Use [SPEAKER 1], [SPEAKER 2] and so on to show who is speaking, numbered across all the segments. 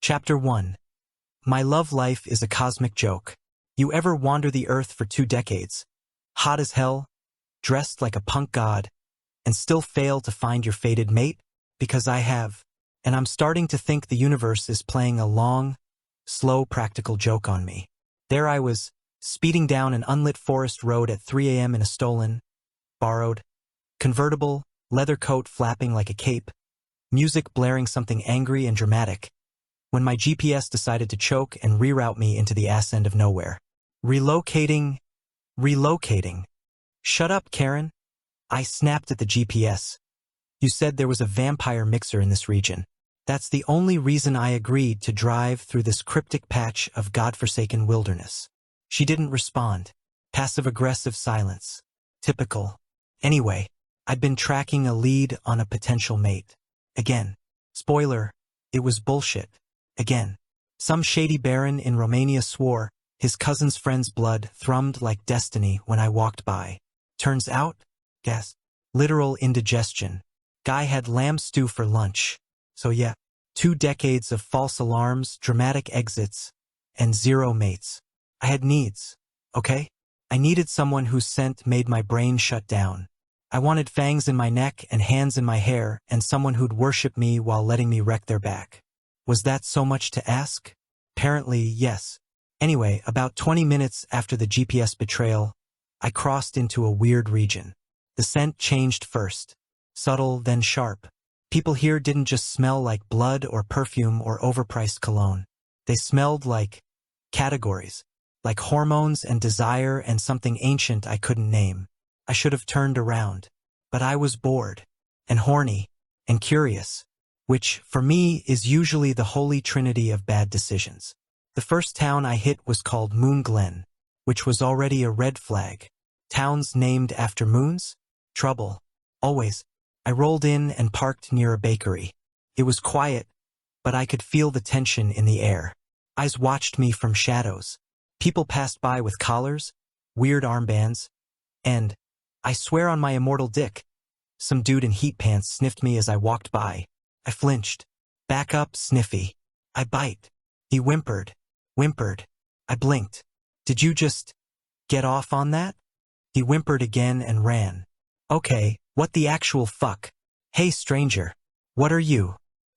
[SPEAKER 1] Chapter 1. My love life is a cosmic joke. You ever wander the earth for 2 decades, hot as hell, dressed like a punk god, and still fail to find your fated mate? Because I have. And I'm starting to think the universe is playing a long, slow practical joke on me. There I was, speeding down an unlit forest road at 3 a.m. in a stolen, borrowed, convertible, leather coat flapping like a cape, music blaring something angry and dramatic, when my GPS decided to choke and reroute me into the ass end of nowhere. Relocating. Shut up, Karen. I snapped at the GPS. You said there was a vampire mixer in this region. That's the only reason I agreed to drive through this cryptic patch of godforsaken wilderness. She didn't respond. Passive-aggressive silence. Typical. Anyway, I'd been tracking a lead on a potential mate. Again. Spoiler, it was bullshit. Again. Some shady baron in Romania swore his cousin's friend's blood thrummed like destiny when I walked by. Turns out, guess, literal indigestion. Guy had lamb stew for lunch. So yeah, 2 decades of false alarms, dramatic exits, and 0 mates. I had needs, okay? I needed someone whose scent made my brain shut down. I wanted fangs in my neck and hands in my hair, and someone who'd worship me while letting me wreck their back. Was that so much to ask? Apparently, yes. Anyway, about 20 minutes after the GPS betrayal, I crossed into a weird region. The scent changed first. Subtle, then sharp. People here didn't just smell like blood or perfume or overpriced cologne. They smelled like categories, like hormones and desire and something ancient I couldn't name. I should have turned around. But I was bored, and horny, and curious, which, for me, is usually the holy trinity of bad decisions. The first town I hit was called Moon Glen, which was already a red flag. Towns named after moons? Trouble. Always. I rolled in and parked near a bakery. It was quiet, but I could feel the tension in the air. Eyes watched me from shadows. People passed by with collars, weird armbands, and, I swear on my immortal dick, some dude in heat pants sniffed me as I walked by. I flinched. Back up, Sniffy. I bite. He whimpered. I blinked. Did you just get off on that? He whimpered again and ran. Okay, what the actual fuck? Hey, stranger. What are you?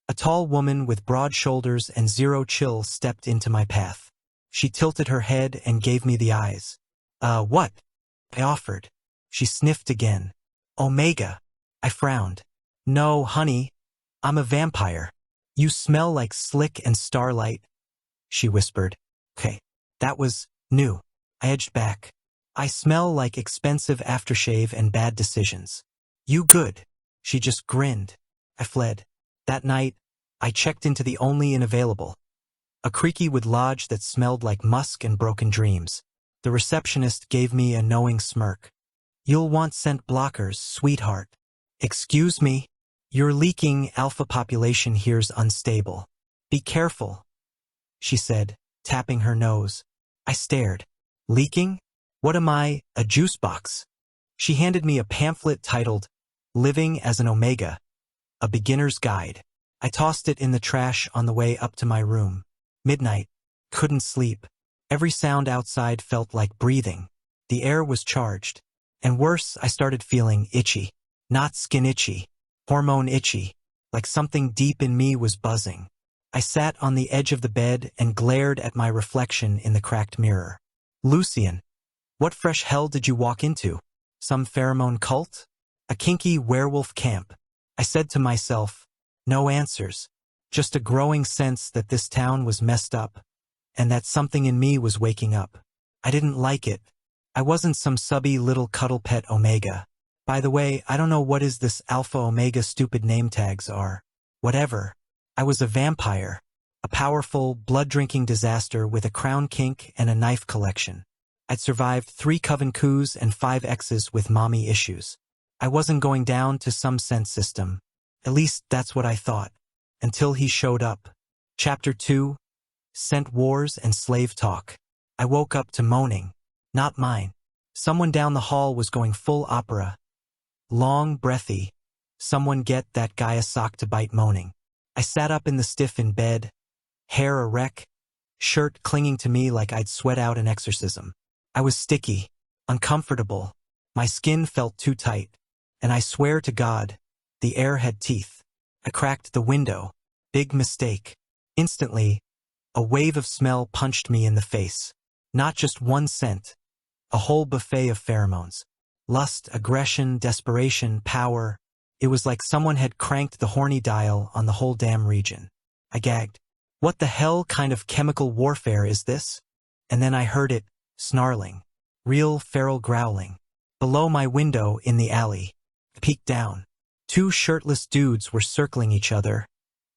[SPEAKER 1] A tall woman with broad shoulders and 0 chill stepped into my path. She tilted her head and gave me the eyes. What? I offered. She sniffed again. Omega. I frowned. No, honey. I'm a vampire. You smell like slick and starlight, she whispered. Okay, that was new. I edged back. I smell like expensive aftershave and bad decisions. You good. She just grinned. I fled. That night, I checked into the only inn available. A creaky wood lodge that smelled like musk and broken dreams. The receptionist gave me a knowing smirk. You'll want scent blockers, sweetheart. Excuse me? Your leaking alpha population here's unstable. Be careful, she said, tapping her nose. I stared. Leaking? What am I, a juice box? She handed me a pamphlet titled, Living as an Omega, a beginner's guide. I tossed it in the trash on the way up to my room. Midnight. Couldn't sleep. Every sound outside felt like breathing. The air was charged. And worse, I started feeling itchy. Not skin itchy. Hormone itchy, like something deep in me was buzzing. I sat on the edge of the bed and glared at my reflection in the cracked mirror. Lucian, what fresh hell did you walk into? Some pheromone cult? A kinky werewolf camp? I said to myself, no answers, just a growing sense that this town was messed up, and that something in me was waking up. I didn't like it. I wasn't some subby little cuddle pet Omega. By the way, I don't know what is this Alpha Omega stupid name tags are. Whatever. I was a vampire. A powerful, blood-drinking disaster with a crown kink and a knife collection. I'd survived 3 Coven coups and 5 exes with mommy issues. I wasn't going down to some sense system. At least that's what I thought. Until he showed up. Chapter 2. Scent Wars and Slave Talk. I woke up to moaning. Not mine. Someone down the hall was going full opera. Long, breathy. Someone get that guy a sock to bite moaning. I sat up in the stiff in bed, hair a wreck, shirt clinging to me like I'd sweat out an exorcism. I was sticky, uncomfortable. My skin felt too tight. And I swear to God, the air had teeth. I cracked the window. Big mistake. Instantly, a wave of smell punched me in the face. Not just one scent. A whole buffet of pheromones. Lust, aggression, desperation, power. It was like someone had cranked the horny dial on the whole damn region. I gagged. What the hell kind of chemical warfare is this? And then I heard it, snarling. Real feral growling. Below my window in the alley. I peeked down. Two shirtless dudes were circling each other,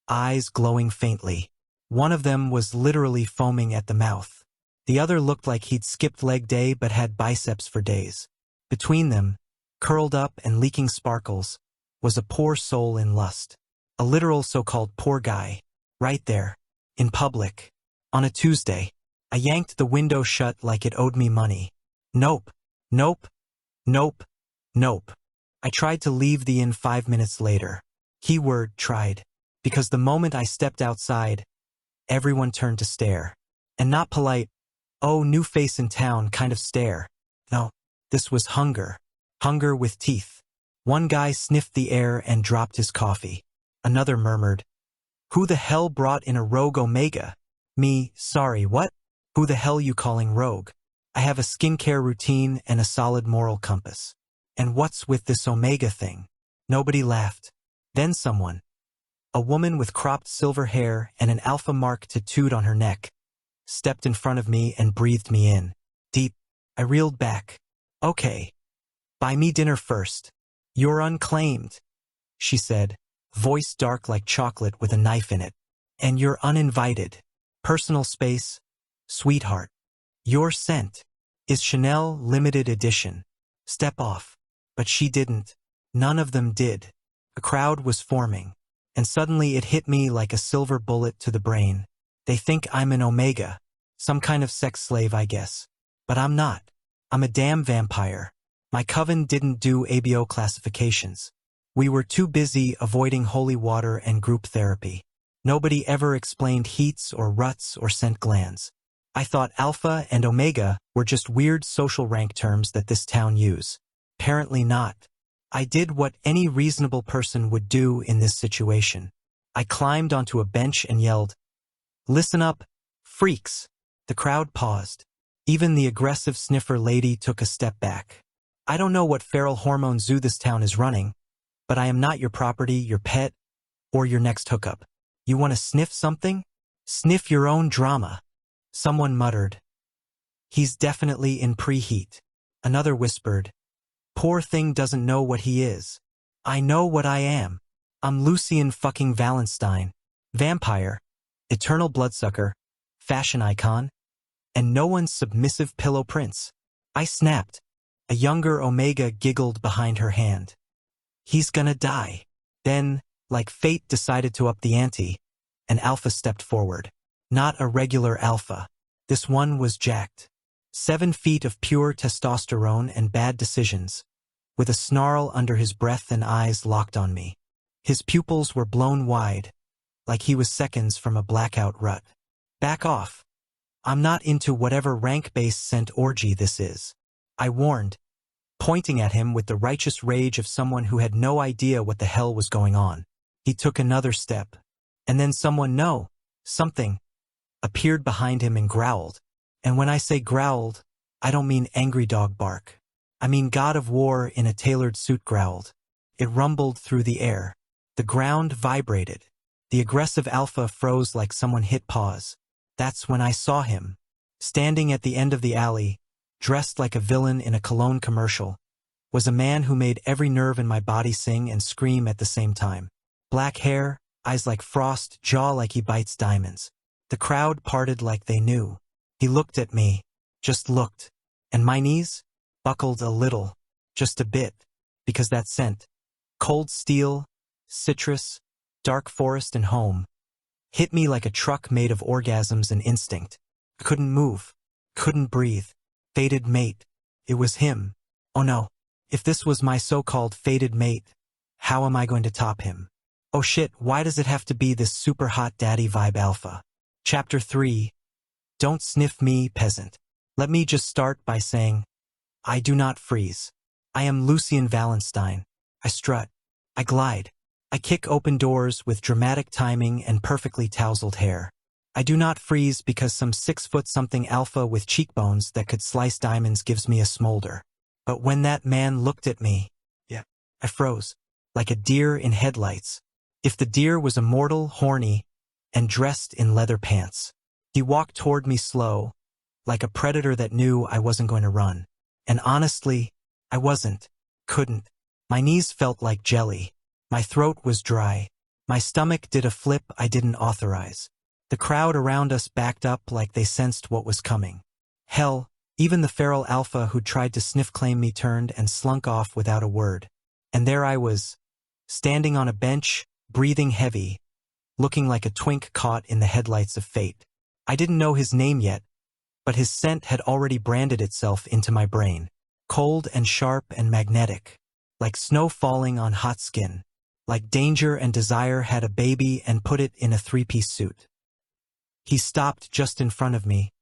[SPEAKER 1] eyes glowing faintly. One of them was literally foaming at the mouth. The other looked like he'd skipped leg day but had biceps for days. Between them, curled up and leaking sparkles, was a poor soul in lust. A literal so-called poor guy. Right there. In public. On a Tuesday. I yanked the window shut like it owed me money. Nope. Nope. Nope. Nope. I tried to leave the inn 5 minutes later. Keyword tried. Because the moment I stepped outside, everyone turned to stare. And not polite, oh, new face in town kind of stare. No, this was hunger. Hunger with teeth. One guy sniffed the air and dropped his coffee. Another murmured, who the hell brought in a rogue omega? Me, sorry, what? Who the hell you calling rogue? I have a skincare routine and a solid moral compass. And what's with this omega thing? Nobody laughed. Then someone, a woman with cropped silver hair and an alpha mark tattooed on her neck, stepped in front of me and breathed me in. Deep. I reeled back. Okay. Buy me dinner first. You're unclaimed, she said, voice dark like chocolate with a knife in it. And you're uninvited. Personal space, sweetheart. Your scent is Chanel limited edition. Step off. But she didn't. None of them did. A crowd was forming. And suddenly it hit me like a silver bullet to the brain. They think I'm an omega. Some kind of sex slave, I guess. But I'm not. I'm a damn vampire. My coven didn't do ABO classifications. We were too busy avoiding holy water and group therapy. Nobody ever explained heats or ruts or scent glands. I thought alpha and omega were just weird social rank terms that this town use. Apparently not. I did what any reasonable person would do in this situation. I climbed onto a bench and yelled, listen up, freaks. The crowd paused. Even the aggressive sniffer lady took a step back. I don't know what feral hormone zoo this town is running, but I am not your property, your pet, or your next hookup. You want to sniff something? Sniff your own drama. Someone muttered. He's definitely in preheat. Another whispered. Poor thing doesn't know what he is. I know what I am. I'm Lucian fucking Wallenstein. Vampire. Eternal bloodsucker. Fashion icon. And no one's submissive pillow prince. I snapped. A younger omega giggled behind her hand. He's gonna die. Then, like fate decided to up the ante, an alpha stepped forward. Not a regular alpha. This one was jacked. 7 feet of pure testosterone and bad decisions, with a snarl under his breath and eyes locked on me. His pupils were blown wide, like he was seconds from a blackout rut. Back off. I'm not into whatever rank-based scent orgy this is. I warned, pointing at him with the righteous rage of someone who had no idea what the hell was going on. He took another step, and then something, appeared behind him and growled. And when I say growled, I don't mean angry dog bark. I mean God of War in a tailored suit growled. It rumbled through the air. The ground vibrated. The aggressive alpha froze like someone hit pause. That's when I saw him. Standing at the end of the alley, dressed like a villain in a cologne commercial, was a man who made every nerve in my body sing and scream at the same time. Black hair, eyes like frost, jaw like he bites diamonds. The crowd parted like they knew. He looked at me, just looked, and my knees buckled a little, just a bit, because that scent, cold steel, citrus, dark forest and home, hit me like a truck made of orgasms and instinct. I couldn't move, couldn't breathe. Fated mate. It was him. Oh no, if this was my so-called fated mate, how am I going to top him? Oh shit, why does it have to be this super hot daddy vibe alpha? Chapter 3. Don't sniff me, peasant. Let me just start by saying, I do not freeze. I am Lucien Wallenstein. I strut. I glide. I kick open doors with dramatic timing and perfectly tousled hair. I do not freeze because some 6-foot-something alpha with cheekbones that could slice diamonds gives me a smolder. But when that man looked at me, I froze, like a deer in headlights. If the deer was immortal, horny, and dressed in leather pants. He walked toward me slow, like a predator that knew I wasn't going to run. And honestly, I wasn't. Couldn't. My knees felt like jelly. My throat was dry. My stomach did a flip I didn't authorize. The crowd around us backed up like they sensed what was coming. Hell, even the feral alpha who tried to sniff-claim me turned and slunk off without a word. And there I was, standing on a bench, breathing heavy, looking like a twink caught in the headlights of fate. I didn't know his name yet, but his scent had already branded itself into my brain. Cold and sharp and magnetic, like snow falling on hot skin, like danger and desire had a baby and put it in a 3-piece suit. He stopped just in front of me,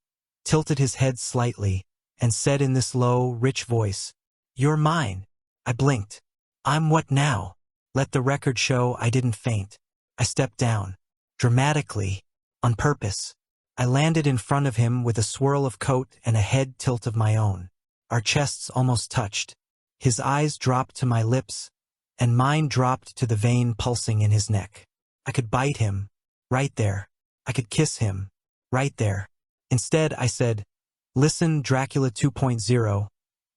[SPEAKER 1] tilted his head slightly, and said in this low, rich voice, "You're mine." I blinked. I'm what now? Let the record show I didn't faint. I stepped down, dramatically, on purpose. I landed in front of him with a swirl of coat and a head tilt of my own. Our chests almost touched. His eyes dropped to my lips, and mine dropped to the vein pulsing in his neck. I could bite him, right there. I could kiss him, right there. Instead, I said, "Listen, Dracula 2.0,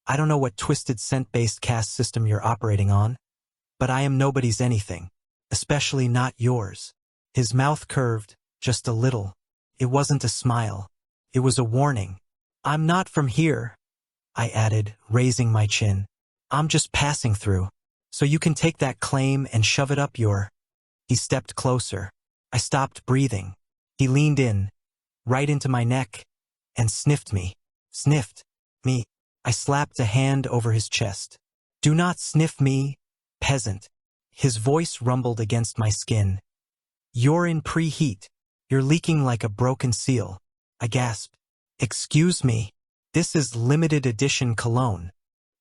[SPEAKER 1] I don't know what twisted scent-based caste system you're operating on, but I am nobody's anything, especially not yours." His mouth curved, just a little. It wasn't a smile. It was a warning. "I'm not from here," I added, raising my chin. "I'm just passing through. So you can take that claim and shove it up your—" He stepped closer. I stopped breathing. He leaned in, right into my neck, and sniffed me. Sniffed me. I slapped a hand over his chest. "Do not sniff me, peasant." His voice rumbled against my skin. "You're in preheat. You're leaking like a broken seal." I gasped. "Excuse me. This is limited edition cologne.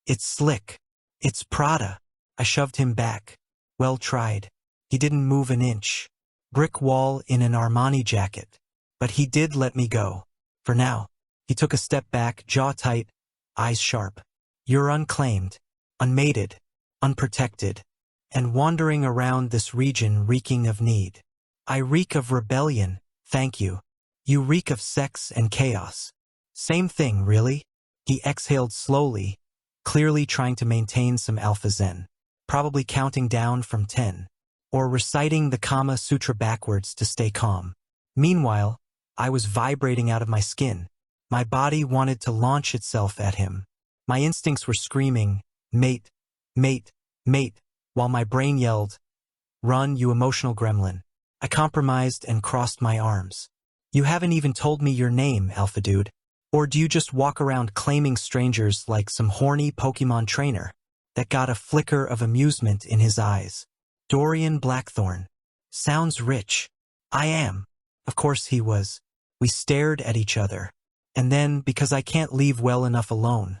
[SPEAKER 1] It's slick. It's Prada." I shoved him back. Well tried. He didn't move an inch. Brick wall in an Armani jacket. But he did let me go. For now. He took a step back, jaw tight, eyes sharp. "You're unclaimed, unmated, unprotected, and wandering around this region reeking of need. I reek of rebellion, thank you. You reek of sex and chaos. Same thing, really." He exhaled slowly, clearly trying to maintain some alpha zen, probably counting down from 10, or reciting the Kama Sutra backwards to stay calm. Meanwhile, I was vibrating out of my skin. My body wanted to launch itself at him. My instincts were screaming, "Mate, mate, mate," while my brain yelled, "Run, you emotional gremlin." I compromised and crossed my arms. "You haven't even told me your name, alpha dude. Or do you just walk around claiming strangers like some horny Pokemon trainer?" That got a flicker of amusement in his eyes. "Dorian Blackthorn. Sounds rich." "I am." Of course he was. We stared at each other. And then, because I can't leave well enough alone,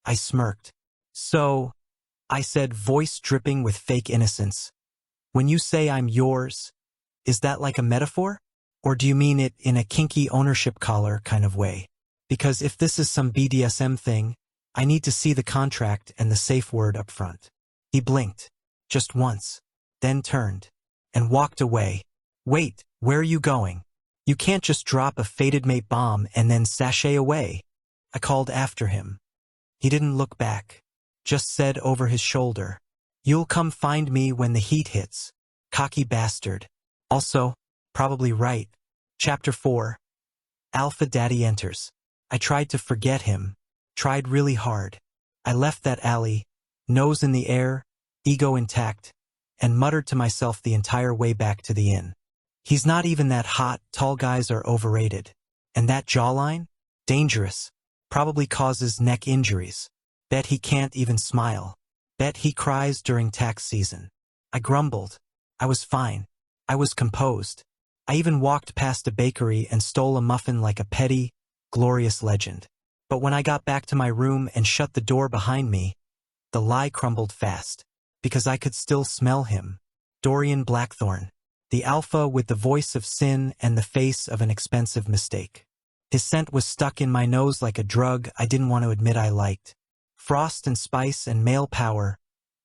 [SPEAKER 1] I smirked. "So," I said, voice dripping with fake innocence, "when you say I'm yours, is that like a metaphor? Or do you mean it in a kinky ownership collar kind of way? Because if this is some BDSM thing, I need to see the contract and the safe word up front." He blinked, just once, then turned, and walked away. "Wait, where are you going? You can't just drop a fated mate bomb and then sashay away." I called after him. He didn't look back, just said over his shoulder, "You'll come find me when the heat hits. Cocky bastard." Also, probably right. Chapter 4. Alpha Daddy enters. I tried to forget him, tried really hard. I left that alley, nose in the air, ego intact, and muttered to myself the entire way back to the inn. He's not even that hot, tall guys are overrated. And that jawline? Dangerous. Probably causes neck injuries. Bet he can't even smile. Bet he cries during tax season. I grumbled. I was fine. I was composed. I even walked past a bakery and stole a muffin like a petty, glorious legend. But when I got back to my room and shut the door behind me, the lie crumbled fast, because I could still smell him. Dorian Blackthorne, the alpha with the voice of sin and the face of an expensive mistake. His scent was stuck in my nose like a drug I didn't want to admit I liked. Frost and spice and male power,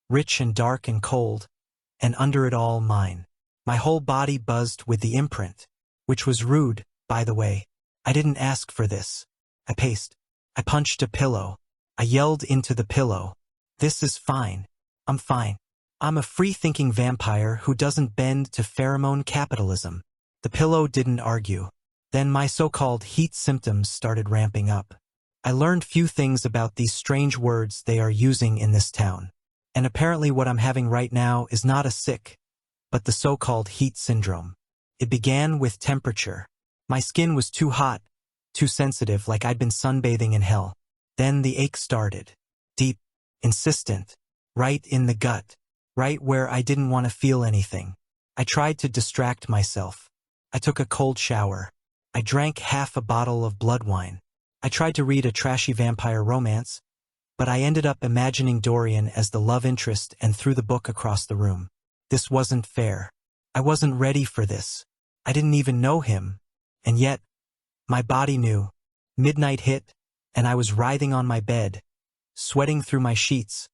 [SPEAKER 1] rich and dark and cold, and under it all mine. My whole body buzzed with the imprint, which was rude, by the way. I didn't ask for this. I paced. I punched a pillow. I yelled into the pillow. This is fine. I'm fine. I'm a free-thinking vampire who doesn't bend to pheromone capitalism. The pillow didn't argue. Then my so-called heat symptoms started ramping up. I learned few things about these strange words they are using in this town. And apparently what I'm having right now is not a sick, but the so-called heat syndrome. It began with temperature. My skin was too hot, too sensitive, like I'd been sunbathing in hell. Then the ache started. Deep, insistent, right in the gut, right where I didn't want to feel anything. I tried to distract myself. I took a cold shower. I drank half a bottle of blood wine. I tried to read a trashy vampire romance, but I ended up imagining Dorian as the love interest and threw the book across the room. This wasn't fair. I wasn't ready for this. I didn't even know him. And yet, my body knew. Midnight hit, and I was writhing on my bed, sweating through my sheets,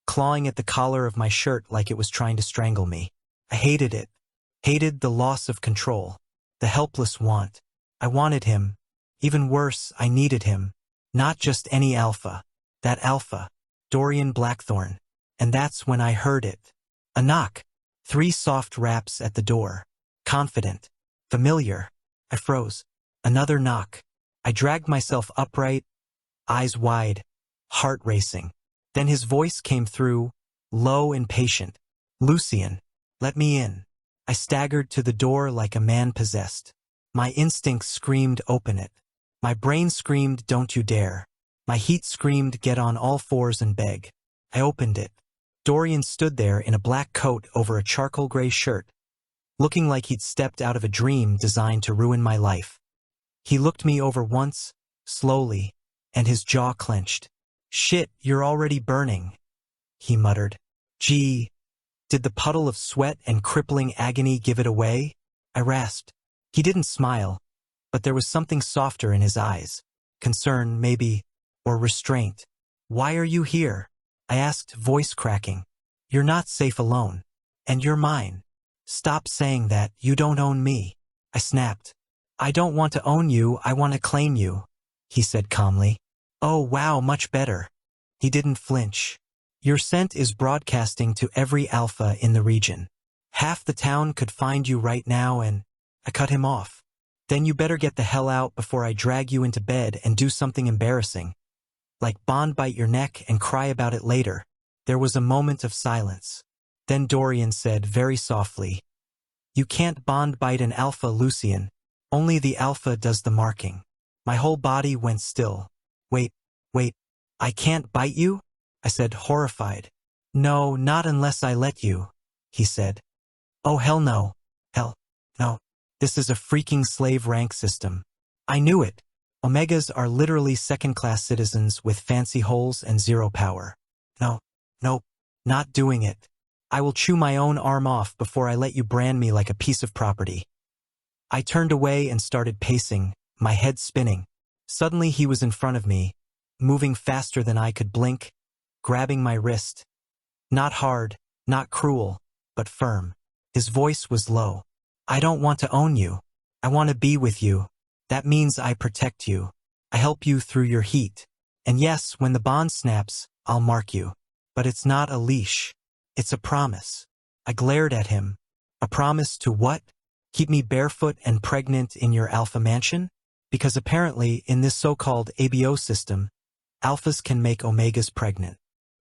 [SPEAKER 1] clawing at the collar of my shirt like it was trying to strangle me. I hated it. Hated the loss of control. The helpless want. I wanted him. Even worse, I needed him. Not just any alpha. That alpha. Dorian Blackthorne. And that's when I heard it. A knock. 3 soft raps at the door. Confident. Familiar. I froze. Another knock. I dragged myself upright, eyes wide, heart racing. Then his voice came through, low and patient. Lucian, let me in. I staggered to the door like a man possessed. My instincts screamed, open it. My brain screamed, don't you dare. My heat screamed, get on all fours and beg. I opened it. Dorian stood there in a black coat over a charcoal gray shirt, looking like he'd stepped out of a dream designed to ruin my life. He looked me over once, slowly, and his jaw clenched. Shit, you're already burning, he muttered. Gee, did the puddle of sweat and crippling agony give it away? I rasped. He didn't smile, but there was something softer in his eyes. Concern, maybe, or restraint. Why are you here? I asked, voice cracking. You're not safe alone. And you're mine. Stop saying that, you don't own me. I snapped. I don't want to own you, I want to claim you, he said calmly. Oh wow, much better. He didn't flinch. Your scent is broadcasting to every alpha in the region. Half the town could find you right now and I cut him off. Then you better get the hell out before I drag you into bed and do something embarrassing. Like bond bite your neck and cry about it later. There was a moment of silence. Then Dorian said very softly, you can't bond bite an alpha, Lucian. Only the alpha does the marking. My whole body went still. Wait, I can't bite you? I said, horrified. No, not unless I let you, he said. Oh hell no. Hell, no. This is a freaking slave rank system. I knew it. Omegas are literally second-class citizens with fancy holes and zero power. No, not doing it. I will chew my own arm off before I let you brand me like a piece of property. I turned away and started pacing, my head spinning. Suddenly he was in front of me, moving faster than I could blink, grabbing my wrist. Not hard, not cruel, but firm. His voice was low. I don't want to own you. I want to be with you. That means I protect you. I help you through your heat. And yes, when the bond snaps, I'll mark you. But it's not a leash. It's a promise. I glared at him. A promise to what? Keep me barefoot and pregnant in your alpha mansion? Because apparently, in this so-called ABO system, alphas can make omegas pregnant.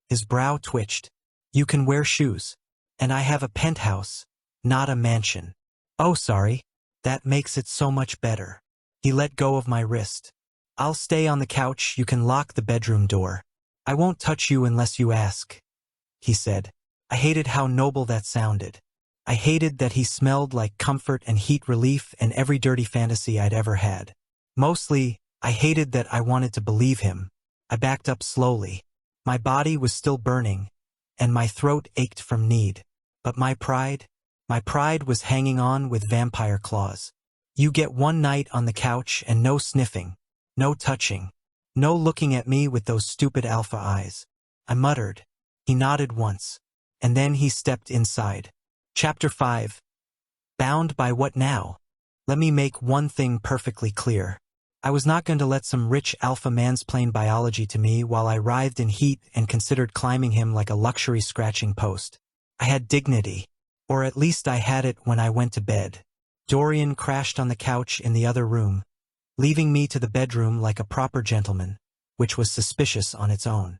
[SPEAKER 1] His brow twitched. You can wear shoes. And I have a penthouse, not a mansion. Oh, sorry. That makes it so much better. He let go of my wrist. I'll stay on the couch, you can lock the bedroom door. I won't touch you unless you ask, he said. I hated how noble that sounded. I hated that he smelled like comfort and heat relief and every dirty fantasy I'd ever had. Mostly, I hated that I wanted to believe him. I backed up slowly. My body was still burning, and my throat ached from need. But my pride was hanging on with vampire claws. You get one night on the couch and no sniffing, no touching, no looking at me with those stupid alpha eyes. I muttered. He nodded once, and then he stepped inside. Chapter 5. Bound by what now? Let me make one thing perfectly clear. I was not going to let some rich alpha mansplain biology to me while I writhed in heat and considered climbing him like a luxury scratching post. I had dignity, or at least I had it when I went to bed. Dorian crashed on the couch in the other room, leaving me to the bedroom like a proper gentleman, which was suspicious on its own.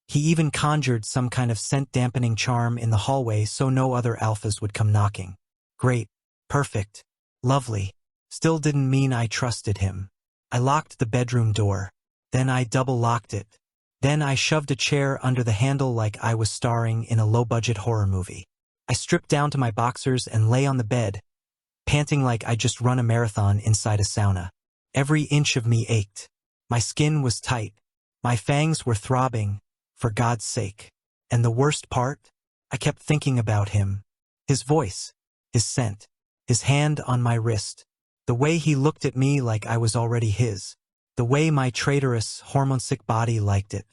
[SPEAKER 1] He even conjured some kind of scent-dampening charm in the hallway so no other alphas would come knocking. Great, perfect, lovely, still didn't mean I trusted him. I locked the bedroom door. Then I double-locked it. Then I shoved a chair under the handle like I was starring in a low-budget horror movie. I stripped down to my boxers and lay on the bed, panting like I just run a marathon inside a sauna. Every inch of me ached. My skin was tight. My fangs were throbbing, for God's sake. And the worst part? I kept thinking about him. His voice, his scent, his hand on my wrist. The way he looked at me like I was already his. The way my traitorous, hormone-sick body liked it.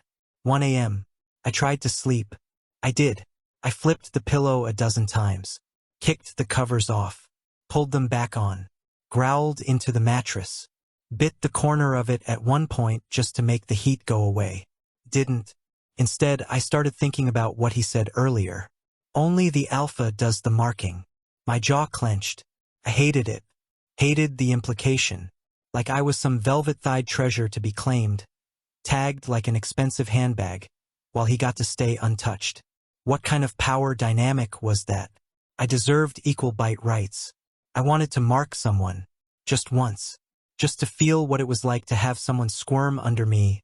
[SPEAKER 1] 1 a.m. I tried to sleep. I did. I flipped the pillow a dozen times. Kicked the covers off. Pulled them back on. Growled into the mattress. Bit the corner of it at one point just to make the heat go away. Didn't. Instead, I started thinking about what he said earlier. Only the alpha does the marking. My jaw clenched. I hated it. Hated the implication. Like I was some velvet-thighed treasure to be claimed. Tagged like an expensive handbag, while he got to stay untouched. What kind of power dynamic was that? I deserved equal bite rights. I wanted to mark someone. Just once. Just to feel what it was like to have someone squirm under me.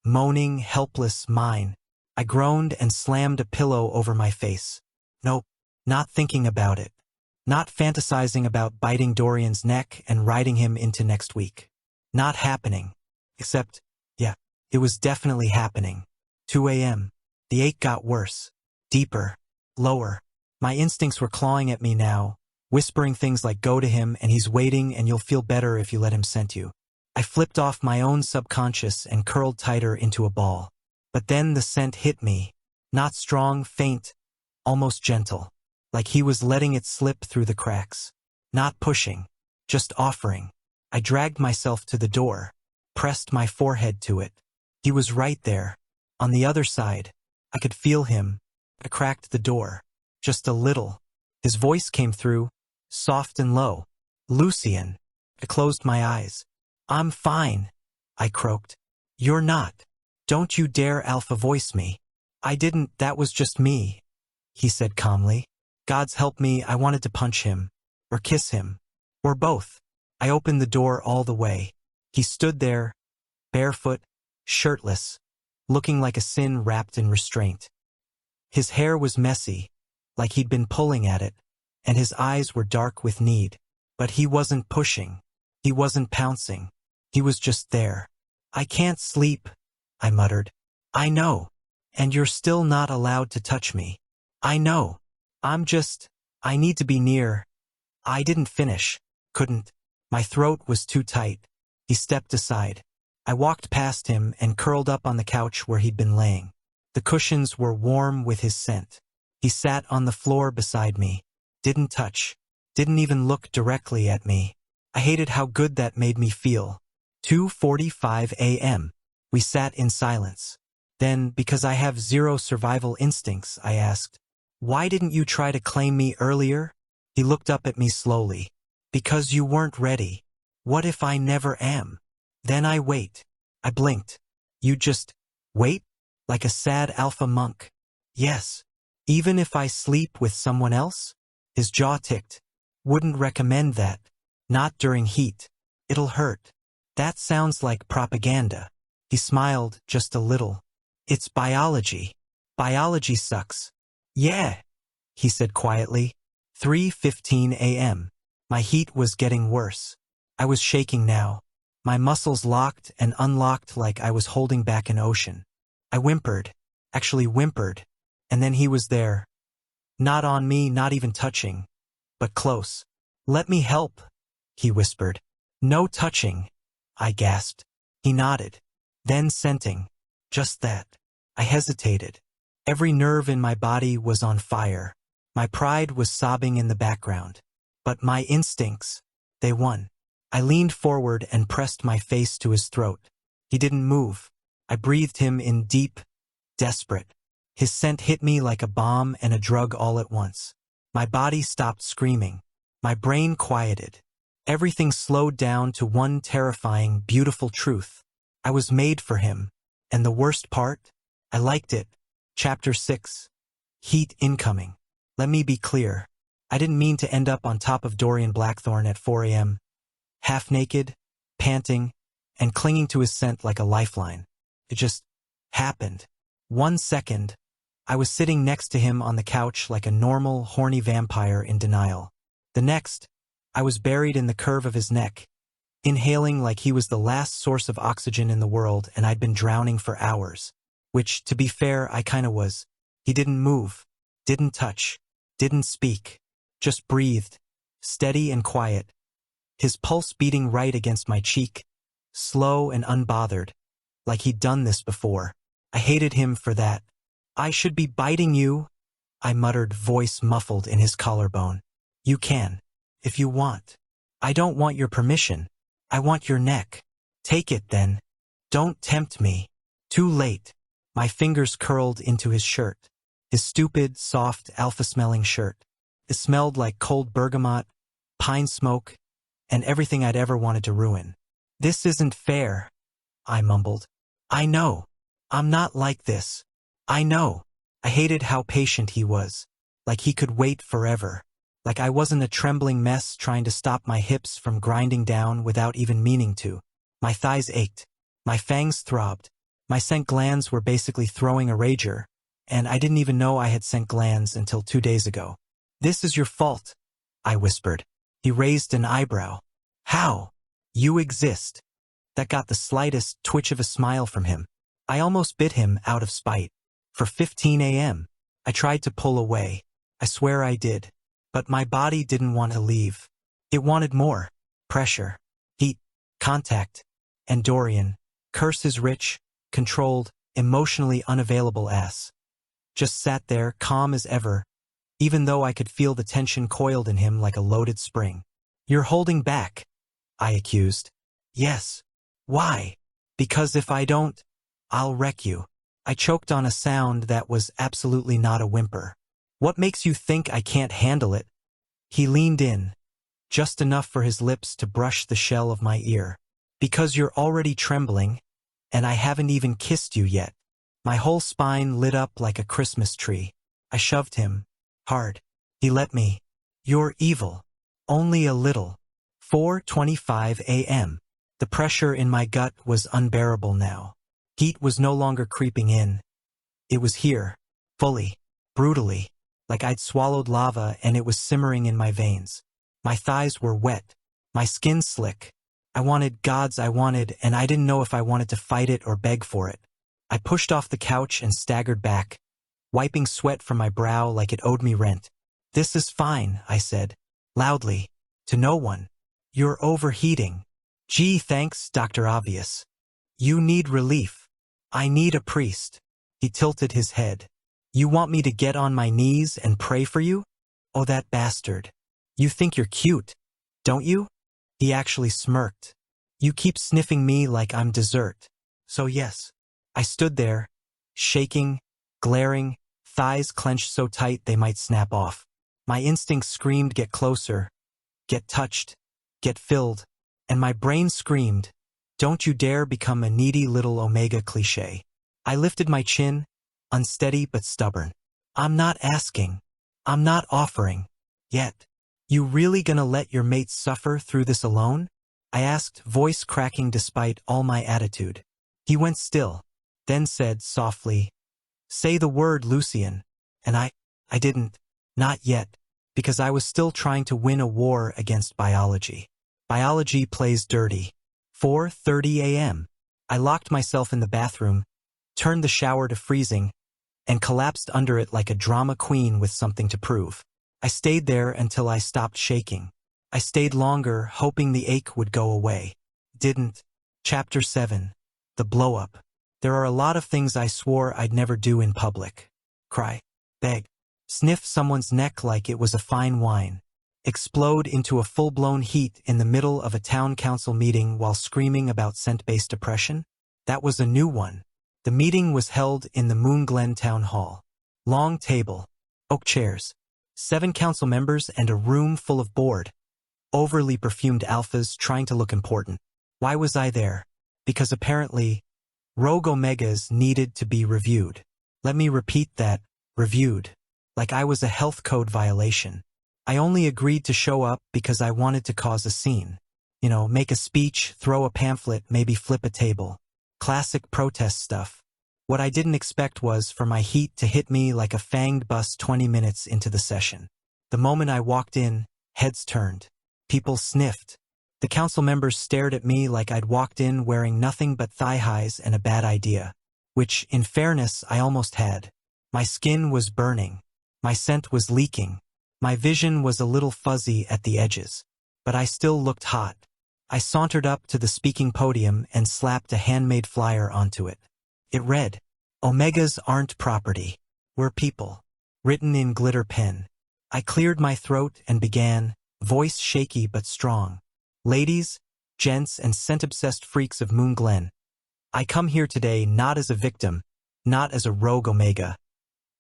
[SPEAKER 1] Moaning, helpless, mine. I groaned and slammed a pillow over my face. Nope. Not thinking about it. Not fantasizing about biting Dorian's neck and riding him into next week. Not happening. Except, yeah, it was definitely happening. 2 a.m. The ache got worse. Deeper. Lower. My instincts were clawing at me now, whispering things like go to him and he's waiting and you'll feel better if you let him scent you. I flipped off my own subconscious and curled tighter into a ball. But then the scent hit me. Not strong, faint, almost gentle. Like he was letting it slip through the cracks. Not pushing, just offering. I dragged myself to the door, pressed my forehead to it. He was right there, on the other side. I could feel him. I cracked the door, just a little. His voice came through, soft and low. Lucian. I closed my eyes. I'm fine, I croaked. You're not. Don't you dare alpha voice me. I didn't, that was just me, he said calmly. God's help me, I wanted to punch him. Or kiss him. Or both. I opened the door all the way. He stood there, barefoot, shirtless, looking like a sin wrapped in restraint. His hair was messy, like he'd been pulling at it, and his eyes were dark with need. But he wasn't pushing. He wasn't pouncing. He was just there. I can't sleep, I muttered. I know. And you're still not allowed to touch me. I know. I need to be near. I didn't finish. Couldn't. My throat was too tight. He stepped aside. I walked past him and curled up on the couch where he'd been laying. The cushions were warm with his scent. He sat on the floor beside me. Didn't touch. Didn't even look directly at me. I hated how good that made me feel. 2:45 a.m. We sat in silence. Then, because I have zero survival instincts, I asked, "Why didn't you try to claim me earlier?" He looked up at me slowly. "Because you weren't ready. What if I never am? Then I wait." I blinked. "You just wait? Like a sad alpha monk?" "Yes. Even if I sleep with someone else?" His jaw ticked. "Wouldn't recommend that. Not during heat. It'll hurt." "That sounds like propaganda." He smiled just a little. "It's biology. Biology sucks." "Yeah," he said quietly. 3:15 a.m. My heat was getting worse. I was shaking now. My muscles locked and unlocked like I was holding back an ocean. I whimpered, actually whimpered, and then he was there. Not on me, not even touching, but close. "Let me help," he whispered. "No touching," I gasped. He nodded. Then scenting. Just that. I hesitated. Every nerve in my body was on fire. My pride was sobbing in the background. But my instincts, they won. I leaned forward and pressed my face to his throat. He didn't move. I breathed him in deep, desperate. His scent hit me like a bomb and a drug all at once. My body stopped screaming. My brain quieted. Everything slowed down to one terrifying, beautiful truth. I was made for him. And the worst part? I liked it. Chapter 6. Heat incoming. Let me be clear. I didn't mean to end up on top of Dorian Blackthorne at 4 a.m., half naked, panting, and clinging to his scent like a lifeline. It just happened. 1 second, I was sitting next to him on the couch like a normal, horny vampire in denial. The next, I was buried in the curve of his neck, inhaling like he was the last source of oxygen in the world and I'd been drowning for hours. Which, to be fair, I kinda was. He didn't move, didn't touch, didn't speak, just breathed, steady and quiet. His pulse beating right against my cheek, slow and unbothered, like he'd done this before. I hated him for that. "I should be biting you," I muttered, voice muffled in his collarbone. "You can, if you want. I don't want your permission. I want your neck. Take it then. Don't tempt me." Too late. My fingers curled into his shirt. His stupid, soft, alpha-smelling shirt. It smelled like cold bergamot, pine smoke, and everything I'd ever wanted to ruin. "This isn't fair," I mumbled. "I know. I'm not like this. I know." I hated how patient he was. Like he could wait forever. Like I wasn't a trembling mess trying to stop my hips from grinding down without even meaning to. My thighs ached. My fangs throbbed. My scent glands were basically throwing a rager, and I didn't even know I had scent glands until 2 days ago. "This is your fault," I whispered. He raised an eyebrow. "How? You exist." That got the slightest twitch of a smile from him. I almost bit him out of spite. For 15 a.m. I tried to pull away. I swear I did. But my body didn't want to leave. It wanted more. Pressure. Heat. Contact. And Dorian, curse his rich, controlled, emotionally unavailable ass, just sat there, calm as ever, even though I could feel the tension coiled in him like a loaded spring. "You're holding back," I accused. "Yes." "Why?" "Because if I don't, I'll wreck you." I choked on a sound that was absolutely not a whimper. "What makes you think I can't handle it?" He leaned in, just enough for his lips to brush the shell of my ear. "Because you're already trembling, and I haven't even kissed you yet." My whole spine lit up like a Christmas tree. I shoved him. Hard. He let me. "You're evil." "Only a little." 4:25 a.m. The pressure in my gut was unbearable now. Heat was no longer creeping in. It was here. Fully. Brutally. Like I'd swallowed lava and it was simmering in my veins. My thighs were wet. My skin slick. I wanted, and I didn't know if I wanted to fight it or beg for it. I pushed off the couch and staggered back, wiping sweat from my brow like it owed me rent. "This is fine," I said, loudly, to no one. "You're overheating." "Gee, thanks, Dr. Obvious. You need relief." "I need a priest." He tilted his head. "You want me to get on my knees and pray for you?" "Oh, that bastard. You think you're cute, don't you?" He actually smirked. "You keep sniffing me like I'm dessert. So yes." I stood there, shaking, glaring, thighs clenched so tight they might snap off. My instincts screamed, "Get closer, get touched, get filled," and my brain screamed, "Don't you dare become a needy little omega cliché." I lifted my chin, unsteady but stubborn. "I'm not asking. I'm not offering. Yet. You really gonna let your mate suffer through this alone?" I asked, voice cracking despite all my attitude. He went still, then said softly, "Say the word, Lucian." And I didn't. Not yet. because I was still trying to win a war against biology. Biology plays dirty. 4:30 a.m. I locked myself in the bathroom, turned the shower to freezing, and collapsed under it like a drama queen with something to prove. I stayed there until I stopped shaking. I stayed longer, hoping the ache would go away. Didn't. Chapter 7. The blow-up. There are a lot of things I swore I'd never do in public. Cry. Beg. Sniff someone's neck like it was a fine wine. Explode into a full-blown heat in the middle of a town council meeting while screaming about scent-based depression? That was a new one. The meeting was held in the Moon Glen Town Hall. Long table. Oak chairs. 7 council members and a room full of bored, overly perfumed alphas trying to look important. Why was I there? Because apparently, rogue omegas needed to be reviewed. Let me repeat that, reviewed. Like I was a health code violation. I only agreed to show up because I wanted to cause a scene. You know, make a speech, throw a pamphlet, maybe flip a table. Classic protest stuff. What I didn't expect was for my heat to hit me like a fanged bus 20 minutes into the session. The moment I walked in, heads turned. People sniffed. The council members stared at me like I'd walked in wearing nothing but thigh highs and a bad idea. Which, in fairness, I almost had. My skin was burning. My scent was leaking. My vision was a little fuzzy at the edges. But I still looked hot. I sauntered up to the speaking podium and slapped a handmade flyer onto it. It read, "Omegas aren't property. We're people." Written in glitter pen. I cleared my throat and began, voice shaky but strong. "Ladies, gents, and scent-obsessed freaks of Moon Glen, I come here today not as a victim, not as a rogue omega,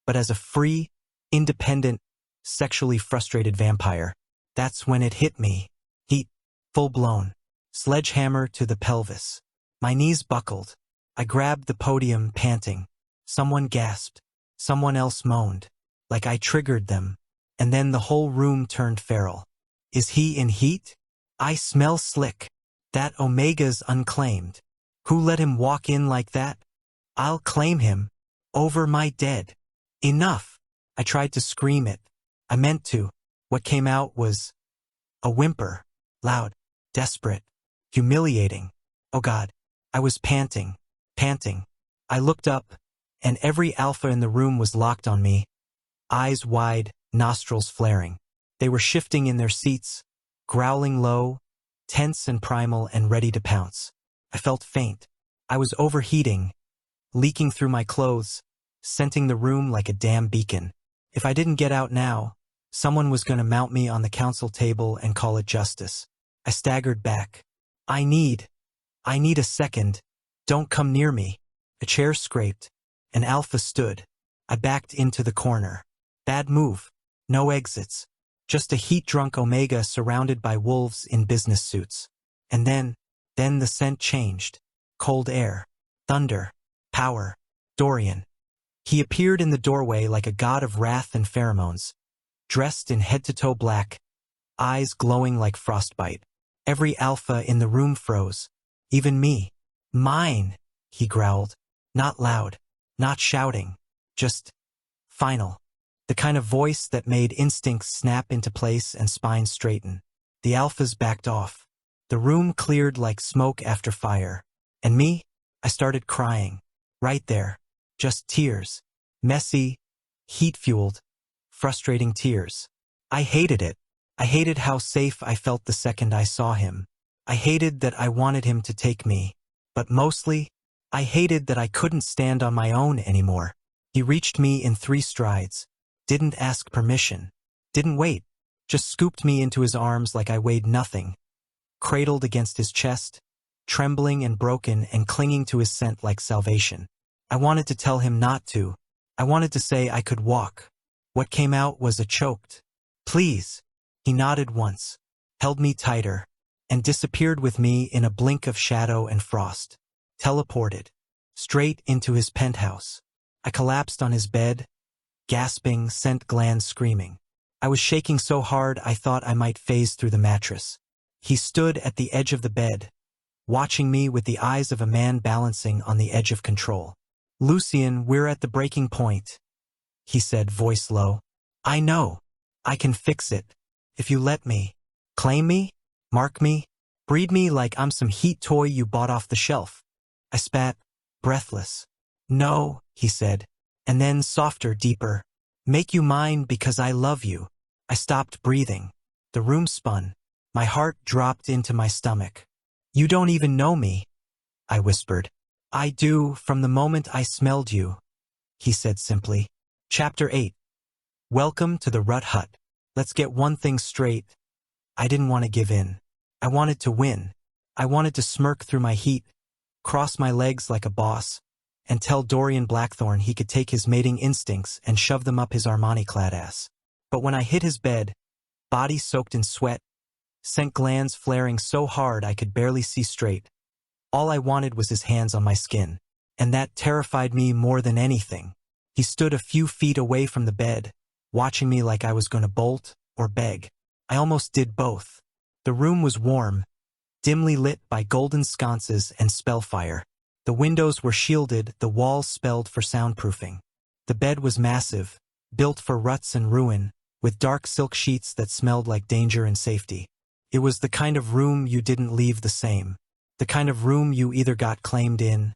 [SPEAKER 1] but as a free, independent, sexually frustrated vampire." That's when it hit me. Heat, full-blown. Sledgehammer to the pelvis. My knees buckled. I grabbed the podium, panting. Someone gasped. Someone else moaned. Like I triggered them. And then the whole room turned feral. Is he in heat? I smell slick. That Omega's unclaimed. Who let him walk in like that? I'll claim him. Over my dead. Enough. I tried to scream it. I meant to. What came out was a whimper. Loud. Desperate. Humiliating. Oh God. I was panting. Panting. I looked up, and every alpha in the room was locked on me. Eyes wide, nostrils flaring. They were shifting in their seats, growling low, tense and primal and ready to pounce. I felt faint. I was overheating, leaking through my clothes, scenting the room like a damn beacon. If I didn't get out now, someone was going to mount me on the council table and call it justice. I staggered back. I need a second. Don't come near me. A chair scraped. An alpha stood. I backed into the corner. Bad move. No exits. Just a heat-drunk Omega surrounded by wolves in business suits. And then the scent changed. Cold air. Thunder. Power. Dorian. He appeared in the doorway like a god of wrath and pheromones, dressed in head-to-toe black, eyes glowing like frostbite. Every alpha in the room froze. Even me. Mine, he growled. Not loud. Not shouting. Just final. The kind of voice that made instincts snap into place and spines straighten. The alphas backed off. The room cleared like smoke after fire. And me? I started crying. Right there. Just tears. Messy, heat-fueled, frustrating tears. I hated it. I hated how safe I felt the second I saw him. I hated that I wanted him to take me. But mostly, I hated that I couldn't stand on my own anymore. He reached me in 3 strides. Didn't ask permission. Didn't wait. Just scooped me into his arms like I weighed nothing. Cradled against his chest, trembling and broken and clinging to his scent like salvation. I wanted to tell him not to. I wanted to say I could walk. What came out was a choked, "Please." He nodded once, held me tighter, and disappeared with me in a blink of shadow and frost. Teleported. Straight into his penthouse. I collapsed on his bed, gasping, scent glands screaming. I was shaking so hard I thought I might phase through the mattress. He stood at the edge of the bed, watching me with the eyes of a man balancing on the edge of control. "Lucian, we're at the breaking point," he said, voice low. "I know. I can fix it. If you let me. Claim me? Mark me? Breed me like I'm some heat toy you bought off the shelf. I spat, breathless. No, he said. And then softer, deeper. Make you mine because I love you. I stopped breathing. The room spun. My heart dropped into my stomach. You don't even know me, I whispered. I do from the moment I smelled you, he said simply. Chapter 8. Welcome to the Rut Hut. Let's get one thing straight. I didn't want to give in. I wanted to win. I wanted to smirk through my heat, cross my legs like a boss, and tell Dorian Blackthorne he could take his mating instincts and shove them up his Armani-clad ass. But when I hit his bed, body soaked in sweat, scent glands flaring so hard I could barely see straight, all I wanted was his hands on my skin. And that terrified me more than anything. He stood a few feet away from the bed, watching me like I was going to bolt or beg. I almost did both. The room was warm, dimly lit by golden sconces and spellfire. The windows were shielded, the walls spelled for soundproofing. The bed was massive, built for ruts and ruin, with dark silk sheets that smelled like danger and safety. It was the kind of room you didn't leave the same. The kind of room you either got claimed in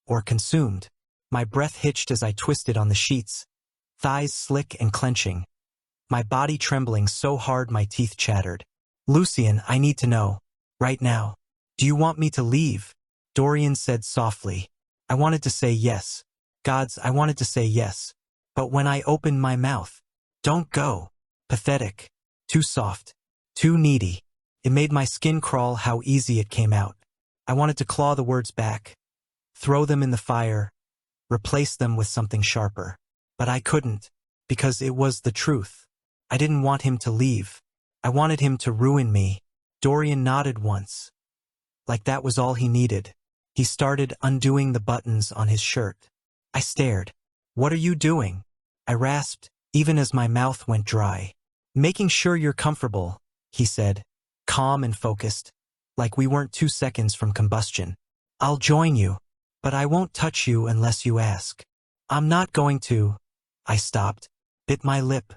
[SPEAKER 1] or consumed. My breath hitched as I twisted on the sheets, thighs slick and clenching, my body trembling so hard my teeth chattered. Lucian, I need to know. Right now. Do you want me to leave? Dorian said softly. I wanted to say yes. Gods, I wanted to say yes. But when I opened my mouth, don't go. Pathetic. Too soft. Too needy. It made my skin crawl how easy it came out. I wanted to claw the words back, throw them in the fire, replace them with something sharper. But I couldn't, because it was the truth. I didn't want him to leave. I wanted him to ruin me. Dorian nodded once, like that was all he needed. He started undoing the buttons on his shirt. I stared. What are you doing? I rasped, even as my mouth went dry. Making sure you're comfortable, he said, calm and focused, like we weren't 2 seconds from combustion. I'll join you, but I won't touch you unless you ask. I'm not going to. I stopped, bit my lip,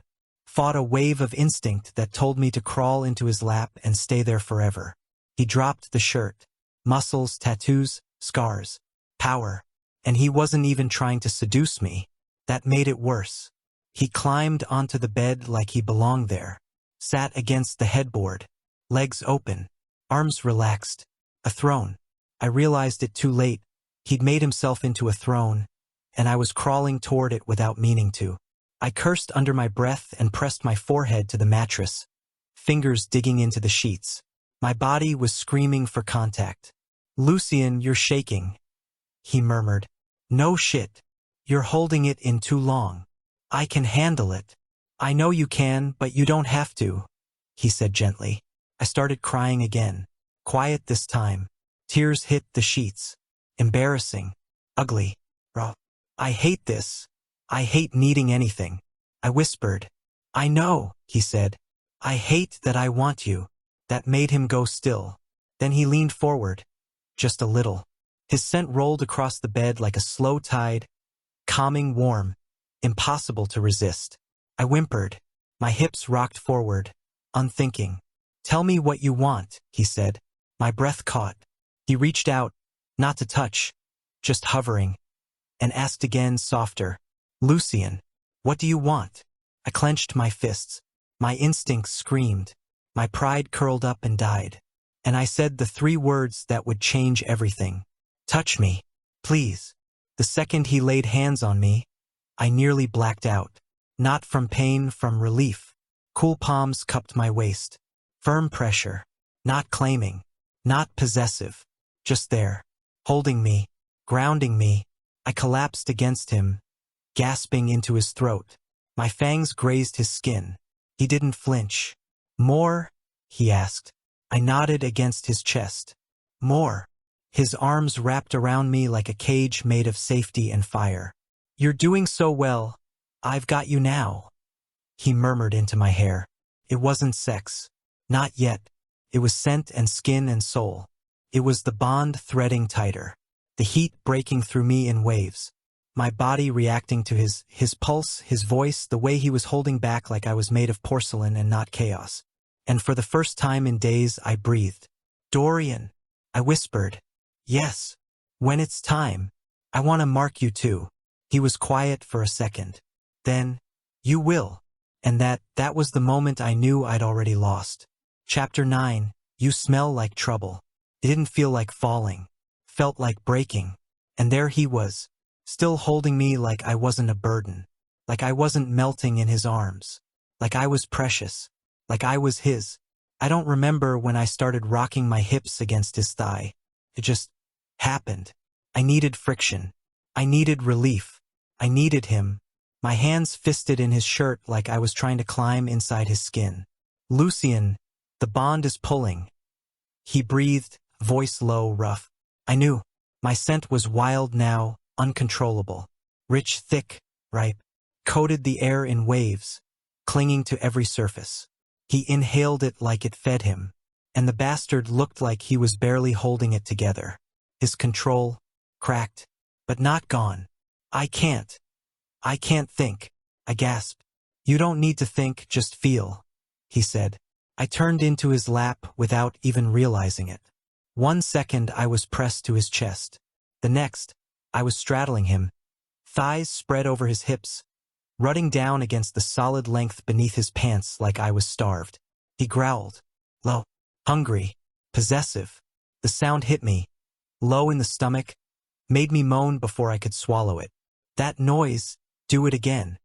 [SPEAKER 1] fought a wave of instinct that told me to crawl into his lap and stay there forever. He dropped the shirt. Muscles, tattoos, scars, power. And he wasn't even trying to seduce me. That made it worse. He climbed onto the bed like he belonged there, sat against the headboard, legs open, arms relaxed. A throne. I realized it too late. He'd made himself into a throne, and I was crawling toward it without meaning to. I cursed under my breath and pressed my forehead to the mattress, fingers digging into the sheets. My body was screaming for contact. Lucian, you're shaking, he murmured. No shit. You're holding it in too long. I can handle it. I know you can, but you don't have to, he said gently. I started crying again. Quiet this time. Tears hit the sheets. Embarrassing. Ugly. Raw. I hate this. I hate needing anything. I whispered. I know, he said. I hate that I want you. That made him go still. Then he leaned forward. Just a little. His scent rolled across the bed like a slow tide, calming, warm, impossible to resist. I whimpered. My hips rocked forward, unthinking. Tell me what you want, he said. My breath caught. He reached out, not to touch, just hovering, and asked again, softer. Lucian, what do you want? I clenched my fists. My instincts screamed. My pride curled up and died. And I said the 3 words that would change everything. Touch me, please. The second he laid hands on me, I nearly blacked out. Not from pain, from relief. Cool palms cupped my waist. Firm pressure. Not claiming. Not possessive. Just there. Holding me. Grounding me. I collapsed against him, gasping into his throat. My fangs grazed his skin. He didn't flinch. More? He asked. I nodded against his chest. More. His arms wrapped around me like a cage made of safety and fire. You're doing so well. I've got you now. He murmured into my hair. It wasn't sex. Not yet. It was scent and skin and soul. It was the bond threading tighter. The heat breaking through me in waves. my body reacting to his pulse, his voice, the way he was holding back like I was made of porcelain and not chaos. And for the first time in days, I breathed. Dorian, I whispered. Yes. When it's time. I want to mark you too. He was quiet for a second. Then, you will. And that was the moment I knew I'd already lost. Chapter 9, you smell like trouble. It didn't feel like falling. Felt like breaking. And there he was, still holding me like I wasn't a burden. Like I wasn't melting in his arms. Like I was precious. Like I was his. I don't remember when I started rocking my hips against his thigh. It just happened. I needed friction. I needed relief. I needed him. My hands fisted in his shirt like I was trying to climb inside his skin. Lucian, the bond is pulling. He breathed, voice low, rough. I knew. My scent was wild now, uncontrollable. Rich, thick, ripe. Coated the air in waves, clinging to every surface. He inhaled it like it fed him, and the bastard looked like he was barely holding it together. His control, cracked, but not gone. I can't think, I gasped. You don't need to think, just feel, he said. I turned into his lap without even realizing it. 1 second I was pressed to his chest. The next, I was straddling him, thighs spread over his hips, rutting down against the solid length beneath his pants like I was starved. He growled. Low, hungry, possessive. The sound hit me, low in the stomach, made me moan before I could swallow it. That noise, do it again.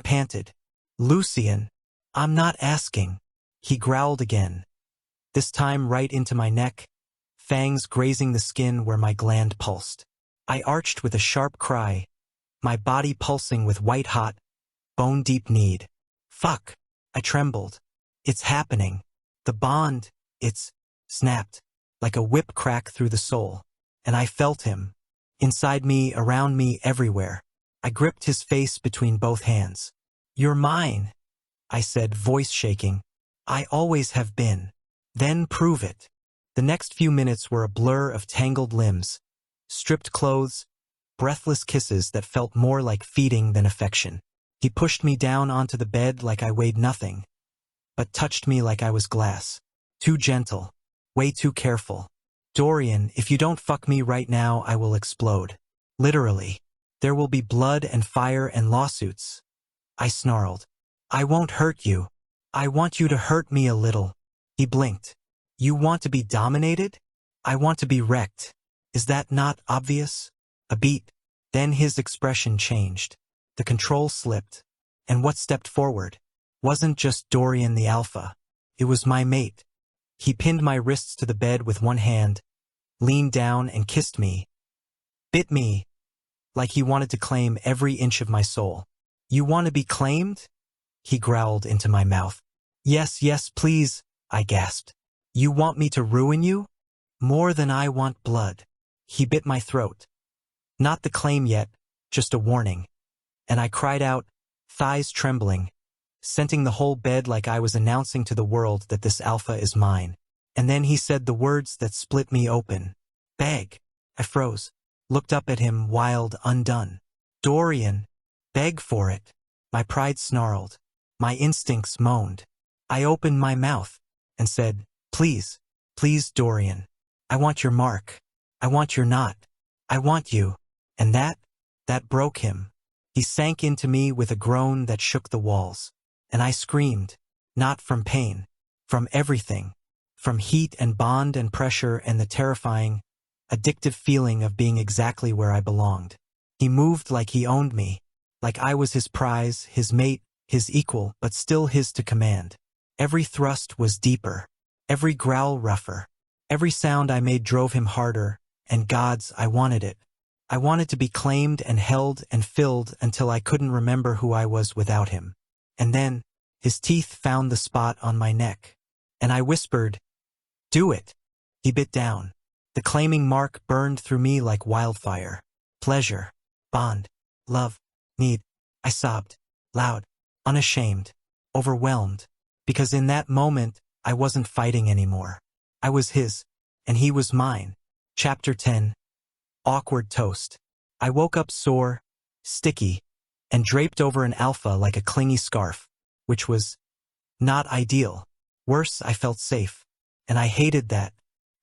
[SPEAKER 1] Panted. Lucian, I'm not asking. He growled again. This time right into my neck, fangs grazing the skin where my gland pulsed. I arched with a sharp cry, my body pulsing with white-hot, bone-deep need. Fuck! I trembled. It's happening. The bond, it's snapped, like a whip crack through the soul. And I felt him. Inside me, around me, everywhere. I gripped his face between both hands. You're mine, I said, voice shaking. I always have been. Then prove it. The next few minutes were a blur of tangled limbs, stripped clothes, breathless kisses that felt more like feeding than affection. He pushed me down onto the bed like I weighed nothing, but touched me like I was glass. Too gentle. Way too careful. Dorian, if you don't fuck me right now, I will explode. Literally. There will be blood and fire and lawsuits. I snarled. I won't hurt you. I want you to hurt me a little. He blinked. You want to be dominated? I want to be wrecked. Is that not obvious? A beat. Then his expression changed. The control slipped. And what stepped forward wasn't just Dorian the Alpha. It was my mate. He pinned my wrists to the bed with one hand, leaned down and kissed me. Bit me, like he wanted to claim every inch of my soul. You want to be claimed? He growled into my mouth. Yes, yes, please, I gasped. You want me to ruin you? More than I want blood. He bit my throat. Not the claim yet, just a warning. And I cried out, thighs trembling, scenting the whole bed like I was announcing to the world that this alpha is mine. And then he said the words that split me open. Beg. I froze, looked up at him, wild, undone. Dorian, beg for it. My pride snarled. My instincts moaned. I opened my mouth and said, please, please, Dorian. I want your mark. I want your knot. I want you. And that broke him. He sank into me with a groan that shook the walls. And I screamed, not from pain, from everything, from heat and bond and pressure and the terrifying, addictive feeling of being exactly where I belonged. He moved like he owned me, like I was his prize, his mate, his equal, but still his to command. Every thrust was deeper, every growl rougher, every sound I made drove him harder, and gods, I wanted it. I wanted to be claimed and held and filled until I couldn't remember who I was without him. And then, his teeth found the spot on my neck. And I whispered, do it. He bit down. The claiming mark burned through me like wildfire. Pleasure, bond, love, need. I sobbed, loud, unashamed, overwhelmed. Because in that moment, I wasn't fighting anymore. I was his, and he was mine. Chapter 10. Awkward toast. I woke up sore, sticky, and draped over an alpha like a clingy scarf, which was not ideal. Worse, I felt safe. And I hated that.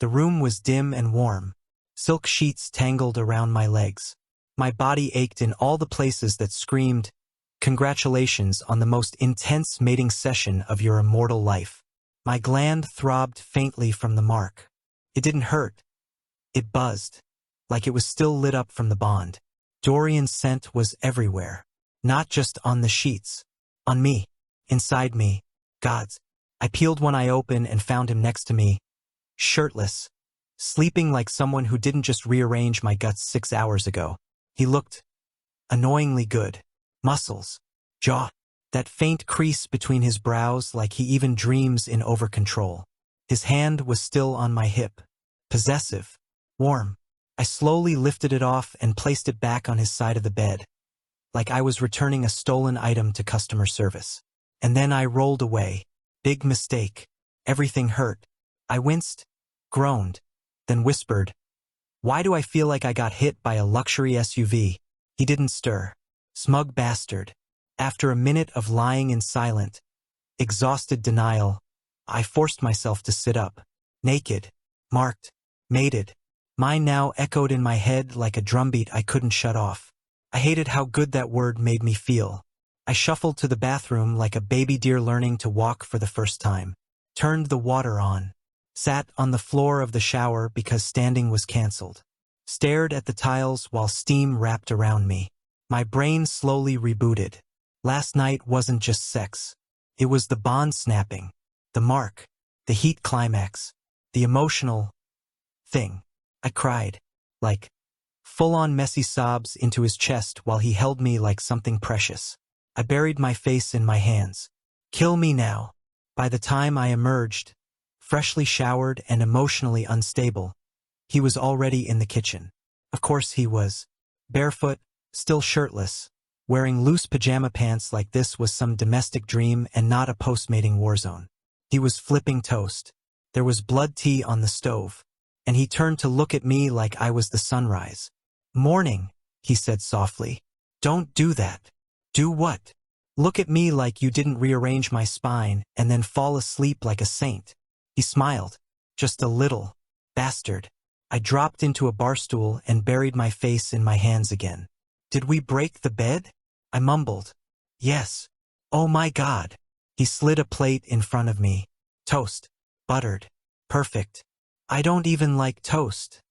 [SPEAKER 1] The room was dim and warm. Silk sheets tangled around my legs. My body ached in all the places that screamed, "Congratulations on the most intense mating session of your immortal life." My gland throbbed faintly from the mark. It didn't hurt. It buzzed, like it was still lit up from the bond. Dorian's scent was everywhere. Not just on the sheets. On me. Inside me. Gods. I peeled one eye open and found him next to me, shirtless, sleeping like someone who didn't just rearrange my guts 6 hours ago. He looked annoyingly good. Muscles. Jaw. That faint crease between his brows like he even dreams in over-control. His hand was still on my hip. Possessive. Warm. I slowly lifted it off and placed it back on his side of the bed, like I was returning a stolen item to customer service. And then I rolled away. Big mistake. Everything hurt. I winced, groaned, then whispered, "Why do I feel like I got hit by a luxury SUV?" He didn't stir. Smug bastard. After a minute of lying in silent, exhausted denial, I forced myself to sit up. Naked. Marked. Mated. Mine now echoed in my head like a drumbeat I couldn't shut off. I hated how good that word made me feel. I shuffled to the bathroom like a baby deer learning to walk for the first time. Turned the water on. Sat on the floor of the shower because standing was canceled. Stared at the tiles while steam wrapped around me. My brain slowly rebooted. Last night wasn't just sex. It was the bond snapping, the mark, the heat climax, the emotional thing. I cried, like full-on messy sobs into his chest while he held me like something precious. I buried my face in my hands. Kill me now. By the time I emerged, freshly showered and emotionally unstable, he was already in the kitchen. Of course he was. Barefoot, still shirtless, wearing loose pajama pants like this was some domestic dream and not a post-mating war zone. He was flipping toast. There was blood tea on the stove, and he turned to look at me like I was the sunrise. "Morning," he said softly. "Don't do that." "Do what?" "Look at me like you didn't rearrange my spine and then fall asleep like a saint." He smiled. Just a little. Bastard. I dropped into a bar stool and buried my face in my hands again. "Did we break the bed?" I mumbled. "Yes." "Oh my God." He slid a plate in front of me. Toast. Buttered. Perfect. "I don't even like toast,"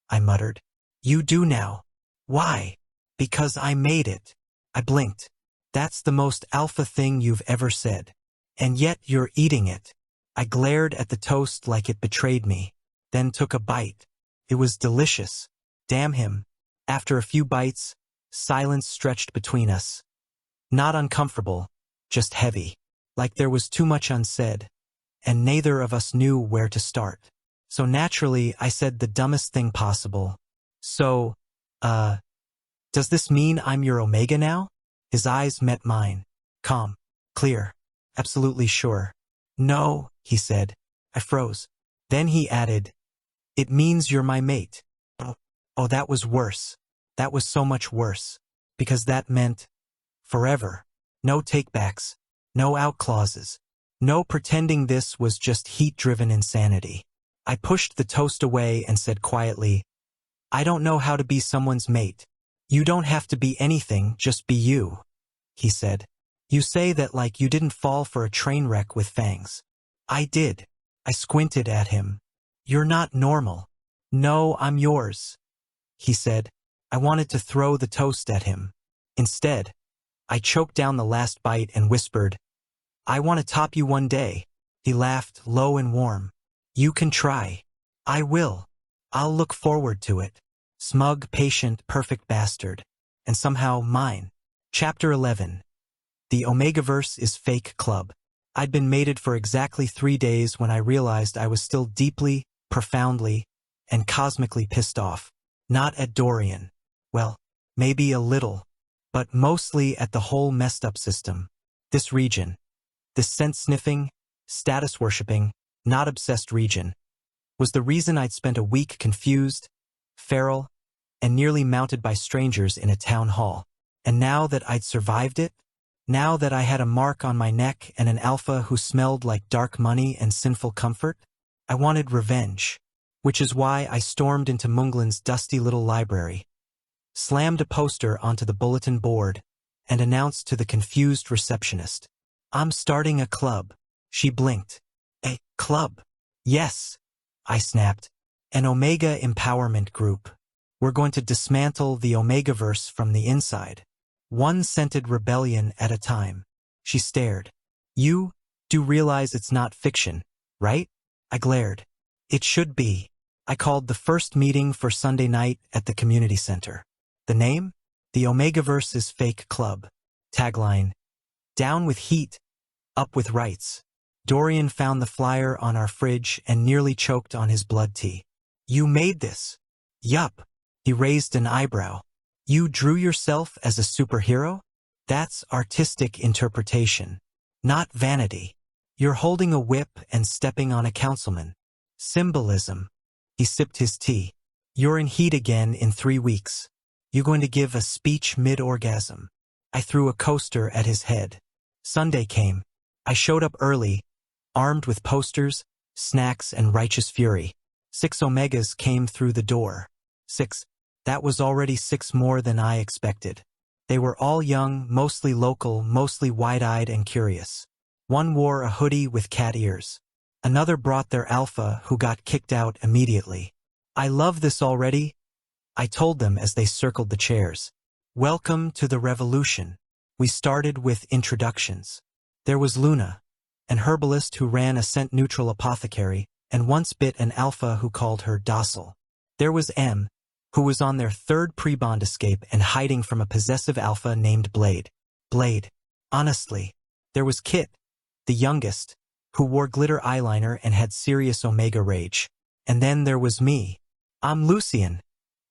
[SPEAKER 1] I muttered. "You do now." "Why?" "Because I made it." I blinked. "That's the most alpha thing you've ever said. And yet you're eating it." I glared at the toast like it betrayed me, then took a bite. It was delicious. Damn him. After a few bites, silence stretched between us. Not uncomfortable, just heavy. Like there was too much unsaid, and neither of us knew where to start. So naturally, I said the dumbest thing possible. "So, does this mean I'm your omega now?" His eyes met mine. Calm. Clear. Absolutely sure. "No," he said. I froze. Then he added, "It means you're my mate." Oh, that was worse. That was so much worse. Because that meant forever. No takebacks. No out clauses. No pretending this was just heat-driven insanity. I pushed the toast away and said quietly, "I don't know how to be someone's mate." "You don't have to be anything, just be you," he said. "You say that like you didn't fall for a train wreck with fangs." "I did." I squinted at him. "You're not normal." "No, I'm yours," he said. I wanted to throw the toast at him. Instead, I choked down the last bite and whispered, "I want to top you one day." He laughed, low and warm. "You can try." "I will. I'll look forward to it." Smug, patient, perfect bastard. And somehow mine. Chapter 11. The Omegaverse is Fake Club. I'd been mated for exactly 3 days when I realized I was still deeply, profoundly, and cosmically pissed off. Not at Dorian. Well, maybe a little. But mostly at the whole messed up system. This region. This scent-sniffing, status-worshipping, not obsessed region was the reason I'd spent a week confused, feral, and nearly mounted by strangers in a town hall. And now that I'd survived it, now that I had a mark on my neck and an alpha who smelled like dark money and sinful comfort, I wanted revenge, which is why I stormed into Munglin's dusty little library, slammed a poster onto the bulletin board, and announced to the confused receptionist, "I'm starting a club." She blinked. "A club?" "Yes," I snapped. "An Omega empowerment group. We're going to dismantle the Omegaverse from the inside. One scented rebellion at a time." She stared. "You do realize it's not fiction, right?" I glared. "It should be." I called the first meeting for Sunday night at the community center. The name? The Omegaverse's Fake Club. Tagline: "Down with heat, up with rights." Dorian found the flyer on our fridge and nearly choked on his blood tea. "You made this?" "Yup." He raised an eyebrow. "You drew yourself as a superhero? That's artistic interpretation, not vanity. You're holding a whip and stepping on a councilman. Symbolism." He sipped his tea. "You're in heat again in 3 weeks. You going to give a speech mid-orgasm?" I threw a coaster at his head. Sunday came. I showed up early, armed with posters, snacks, and righteous fury. 6 Omegas came through the door. 6. That was already 6 more than I expected. They were all young, mostly local, mostly wide-eyed and curious. One wore a hoodie with cat ears. Another brought their alpha, who got kicked out immediately. "I love this already," I told them as they circled the chairs. "Welcome to the revolution." We started with introductions. There was Luna, an herbalist who ran a scent-neutral apothecary and once bit an alpha who called her docile. There was M, who was on their 3rd pre-bond escape and hiding from a possessive alpha named Blade. Honestly. There was Kit, the youngest, who wore glitter eyeliner and had serious Omega rage. And then there was me. "I'm Lucian,"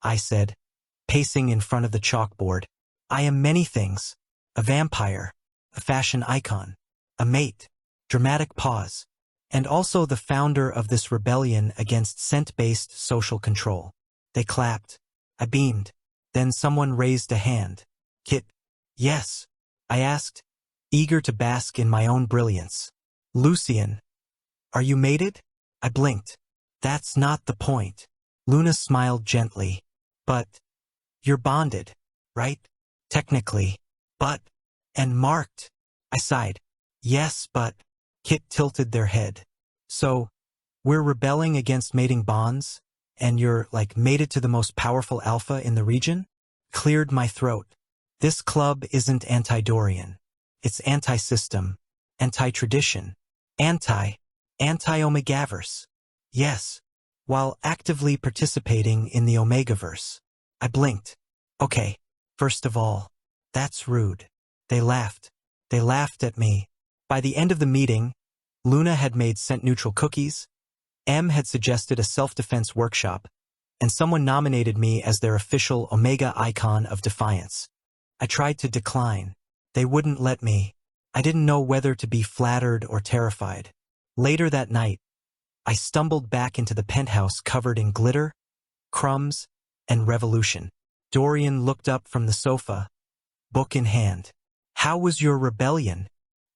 [SPEAKER 1] I said, pacing in front of the chalkboard. "I am many things. A vampire, a fashion icon, a mate." Dramatic pause. "And also the founder of this rebellion against scent-based social control." They clapped. I beamed. Then someone raised a hand. "Kit." "Yes," I asked, eager to bask in my own brilliance. "Lucian, are you mated?" I blinked. "That's not the point." Luna smiled gently. "But you're bonded, right? Technically. But, and marked." I sighed. "Yes, but." Kit tilted their head. "So, we're rebelling against mating bonds, and you're, like, mated to the most powerful alpha in the region?" Cleared my throat. This club isn't anti-Dorian. It's anti-system, anti-tradition, anti-Omegaverse. Yes, while actively participating in the Omegaverse. I blinked. "Okay, first of all, that's rude." They laughed. They laughed at me. By the end of the meeting, Luna had made scent-neutral cookies, M had suggested a self-defense workshop, and someone nominated me as their official Omega icon of defiance. I tried to decline. They wouldn't let me. I didn't know whether to be flattered or terrified. Later that night, I stumbled back into the penthouse covered in glitter, crumbs, and revolution. Dorian looked up from the sofa, book in hand. "How was your rebellion?"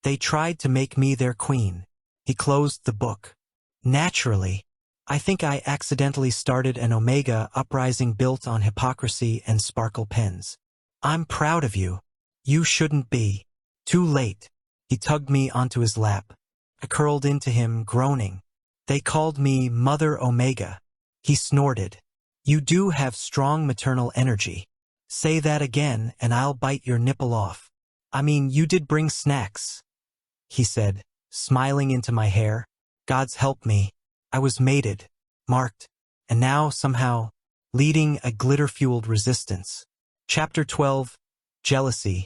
[SPEAKER 1] "They tried to make me their queen." He closed the book. "Naturally. I think I accidentally started an Omega uprising built on hypocrisy and sparkle pens. I'm proud of you. You shouldn't be." Too late. He tugged me onto his lap. I curled into him, groaning. "They called me Mother Omega." He snorted. "You do have strong maternal energy. Say that again and I'll bite your nipple off." "I mean, you did bring snacks," he said, smiling into my hair. "God's help me. I was mated, marked, and now, somehow, leading a glitter-fueled resistance." Chapter 12. Jealousy.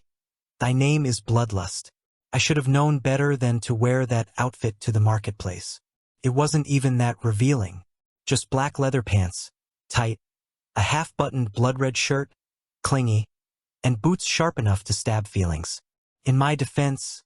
[SPEAKER 1] Thy name is Bloodlust. I should have known better than to wear that outfit to the marketplace. It wasn't even that revealing. Just black leather pants, tight, a half-buttoned blood-red shirt, clingy, and boots sharp enough to stab feelings. In my defense,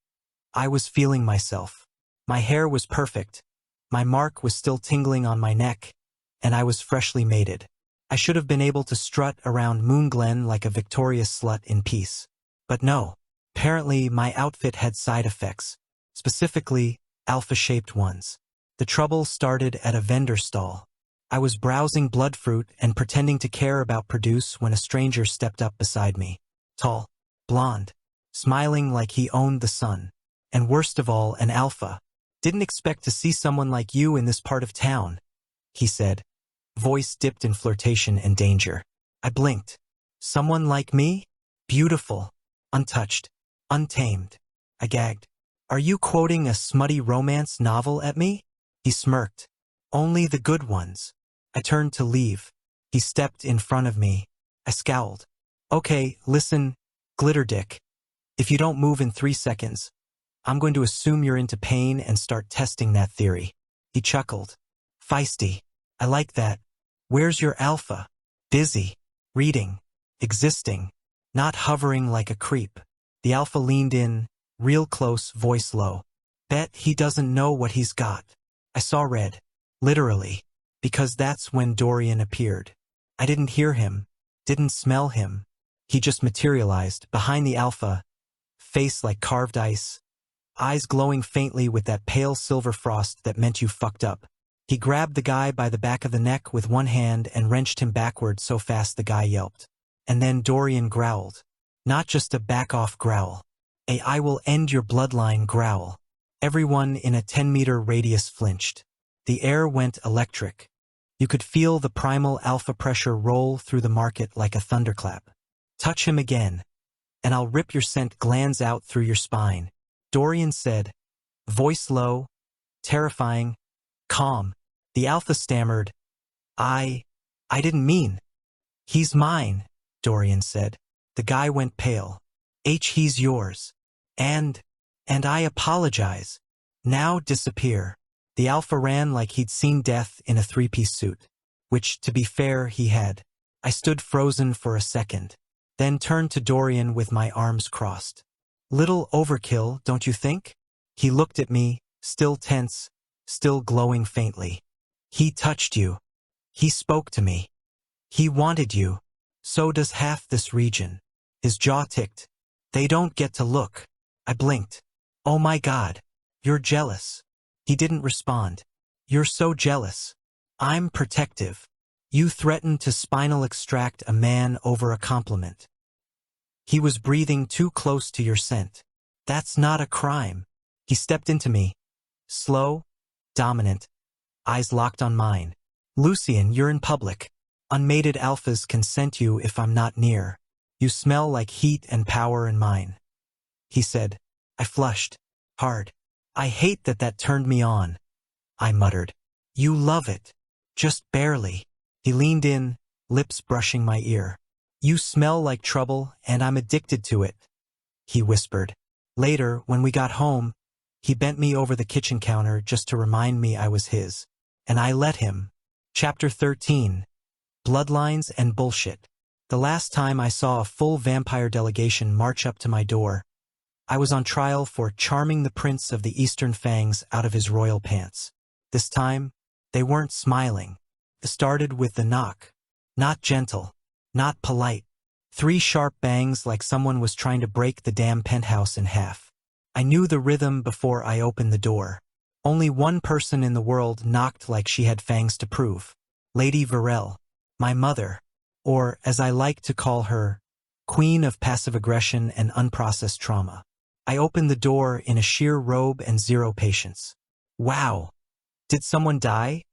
[SPEAKER 1] I was feeling myself. My hair was perfect, my mark was still tingling on my neck, and I was freshly mated. I should have been able to strut around Moon Glen like a victorious slut in peace. But no. Apparently, my outfit had side effects. Specifically, alpha-shaped ones. The trouble started at a vendor stall. I was browsing bloodfruit and pretending to care about produce when a stranger stepped up beside me. Tall, blonde, smiling like he owned the sun. And worst of all, an alpha. "Didn't expect to see someone like you in this part of town," he said, voice dipped in flirtation and danger. I blinked. Someone like me? Beautiful, untouched, untamed. I gagged. "Are you quoting a smutty romance novel at me?" He smirked. "Only the good ones." I turned to leave. He stepped in front of me. I scowled. "Okay, listen, Glitterdick. If you don't move in 3 seconds, I'm going to assume you're into pain and start testing that theory." He chuckled. "Feisty. I like that. Where's your alpha?" "Busy. Reading. Existing. Not hovering like a creep." The alpha leaned in, real close, voice low. "Bet he doesn't know what he's got." I saw red. Literally. Because that's when Dorian appeared. I didn't hear him. Didn't smell him. He just materialized, behind the alpha. Face like carved ice. Eyes glowing faintly with that pale silver frost that meant you fucked up. He grabbed the guy by the back of the neck with one hand and wrenched him backward so fast the guy yelped. And then Dorian growled. Not just a back-off growl. A "I will end your bloodline" growl. Everyone in a 10-meter radius flinched. The air went electric. You could feel the primal alpha pressure roll through the market like a thunderclap. "Touch him again, and I'll rip your scent glands out through your spine," Dorian said, voice low, terrifying, calm. The alpha stammered, I didn't mean." "He's mine," Dorian said. The guy went pale. "He's yours. And I apologize. Now disappear." The alpha ran like he'd seen death in a 3-piece suit. Which, to be fair, he had. I stood frozen for a second. Then turned to Dorian with my arms crossed. "Little overkill, don't you think?" He looked at me, still tense, still glowing faintly. "He touched you. He spoke to me. He wanted you. So does half this region." His jaw ticked. "They don't get to look." I blinked. "Oh my God. You're jealous." He didn't respond. "You're so jealous. I'm protective. You threatened to spinal extract a man over a compliment. He was breathing too close to your scent. That's not a crime." He stepped into me. Slow, dominant, eyes locked on mine. "Lucian, you're in public. Unmated alphas can scent you if I'm not near. You smell like heat and power in mine," he said. I flushed. Hard. "I hate that turned me on," I muttered. "You love it. Just barely." He leaned in, lips brushing my ear. "You smell like trouble, and I'm addicted to it," he whispered. Later, when we got home, he bent me over the kitchen counter just to remind me I was his. And I let him. Chapter 13. Bloodlines and Bullshit. The last time I saw a full vampire delegation march up to my door, I was on trial for charming the prince of the Eastern Fangs out of his royal pants. This time, they weren't smiling. It started with the knock. Not gentle, not polite. 3 sharp bangs like someone was trying to break the damn penthouse in half. I knew the rhythm before I opened the door. Only one person in the world knocked like she had fangs to prove. Lady Varel, my mother, or as I like to call her, Queen of Passive Aggression and Unprocessed Trauma. I opened the door in a sheer robe and zero patience. "Wow. Did someone die?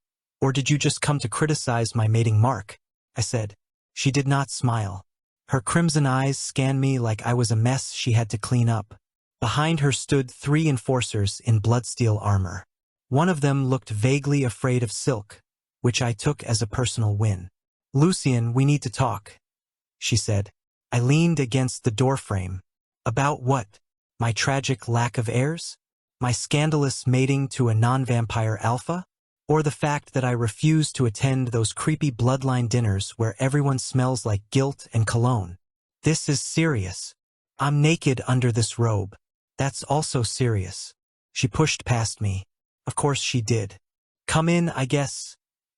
[SPEAKER 1] Or did you just come to criticize my mating mark?" I said. She did not smile. Her crimson eyes scanned me like I was a mess she had to clean up. Behind her stood 3 enforcers in bloodsteel armor. One of them looked vaguely afraid of silk, which I took as a personal win. "Lucian, we need to talk," she said. I leaned against the doorframe. "About what? My tragic lack of heirs? My scandalous mating to a non-vampire alpha? Or the fact that I refuse to attend those creepy bloodline dinners where everyone smells like guilt and cologne? This is serious. I'm naked under this robe. That's also serious." She pushed past me. Of course she did. "Come in, I guess,"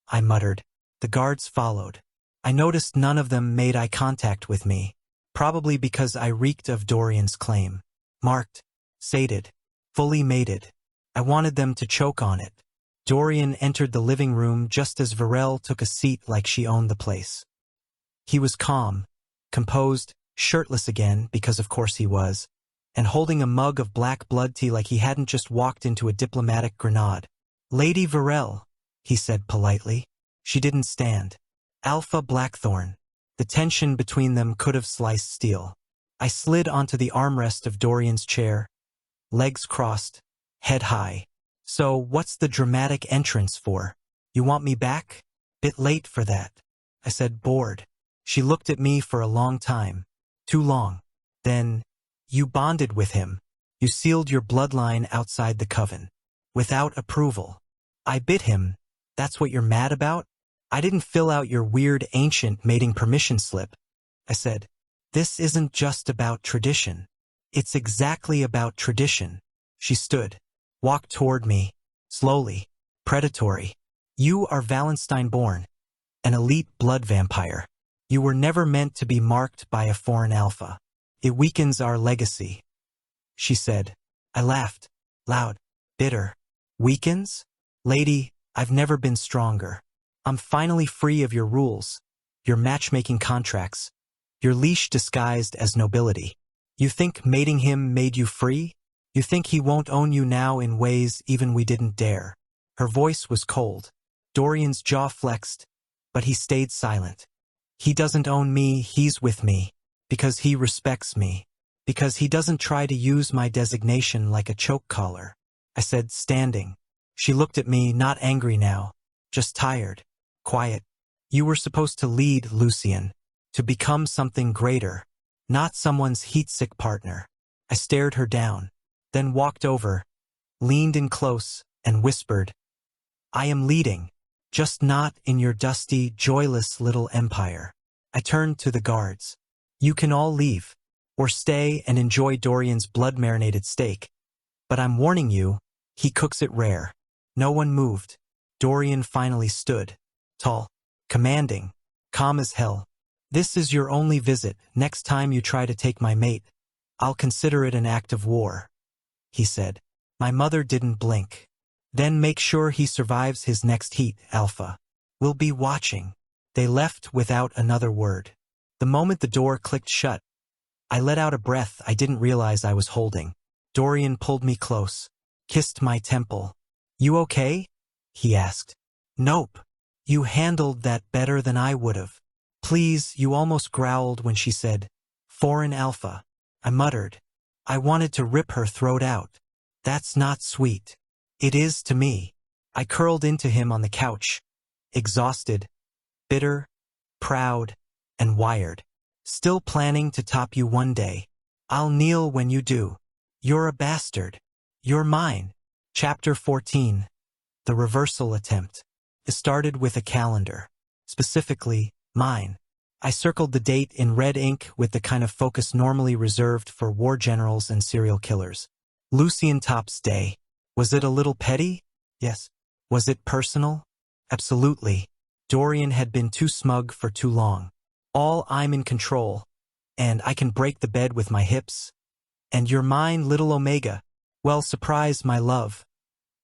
[SPEAKER 1] I muttered. The guards followed. I noticed none of them made eye contact with me, Probably because I reeked of Dorian's claim. Marked, sated, fully mated. I wanted them to choke on it. Dorian entered the living room just as Varel took a seat like she owned the place. He was calm, composed, shirtless again, because of course he was, and holding a mug of black blood tea like he hadn't just walked into a diplomatic grenade. "Lady Varel," he said politely. She didn't stand. Alpha Blackthorn. The tension between them could have sliced steel. I slid onto the armrest of Dorian's chair, legs crossed, head high. "So what's the dramatic entrance for? You want me back?" "Bit late for that," I said, bored. She looked at me for a long time. Too long. Then, "You bonded with him. You sealed your bloodline outside the Coven. Without approval. I bit him. That's what you're mad about?" "I didn't fill out your weird ancient mating permission slip," I said. "This isn't just about tradition. It's exactly about tradition." She stood, walked toward me, slowly, predatory. "You are Wallenstein-born, an elite blood vampire. You were never meant to be marked by a foreign alpha. It weakens our legacy," she said. I laughed, loud, bitter. "Weakens? Lady, I've never been stronger. I'm finally free of your rules, your matchmaking contracts, your leash disguised as nobility. You think mating him made you free? You think he won't own you now in ways even we didn't dare?" Her voice was cold. Dorian's jaw flexed, but he stayed silent. "He doesn't own me, he's with me, because he respects me, because he doesn't try to use my designation like a choke collar," I said, standing. She looked at me, not angry now, just tired, quiet. "You were supposed to lead, Lucian, to become something greater, not someone's heat-sick partner." I stared her down, then walked over, leaned in close, and whispered, "I am leading, just not in your dusty, joyless little empire." I turned to the guards. "You can all leave, or stay and enjoy Dorian's blood-marinated steak. But I'm warning you, he cooks it rare." No one moved. Dorian finally stood, tall, commanding, calm as hell. "This is your only visit. Next time you try to take my mate, I'll consider it an act of war," he said. My mother didn't blink. "Then make sure he survives his next heat, Alpha. We'll be watching." They left without another word. The moment the door clicked shut, I let out a breath I didn't realize I was holding. Dorian pulled me close, kissed my temple. "You okay?" he asked. "Nope. You handled that better than I would've." "Please," you almost growled when she said, "Foreign alpha." I muttered. I wanted to rip her throat out. "That's not sweet." "It is to me." I curled into him on the couch, exhausted, bitter, proud, and wired. "Still planning to top you one day. I'll kneel when you do. You're a bastard. You're mine." Chapter 14. The Reversal Attempt. It started with a calendar. Specifically, mine. I circled the date in red ink with the kind of focus normally reserved for war generals and serial killers. Lucian Top's Day. Was it a little petty? Yes. Was it personal? Absolutely. Dorian had been too smug for too long. All I'm in control, and I can break the bed with my hips. And you're mine, little Omega. Well, surprise, my love.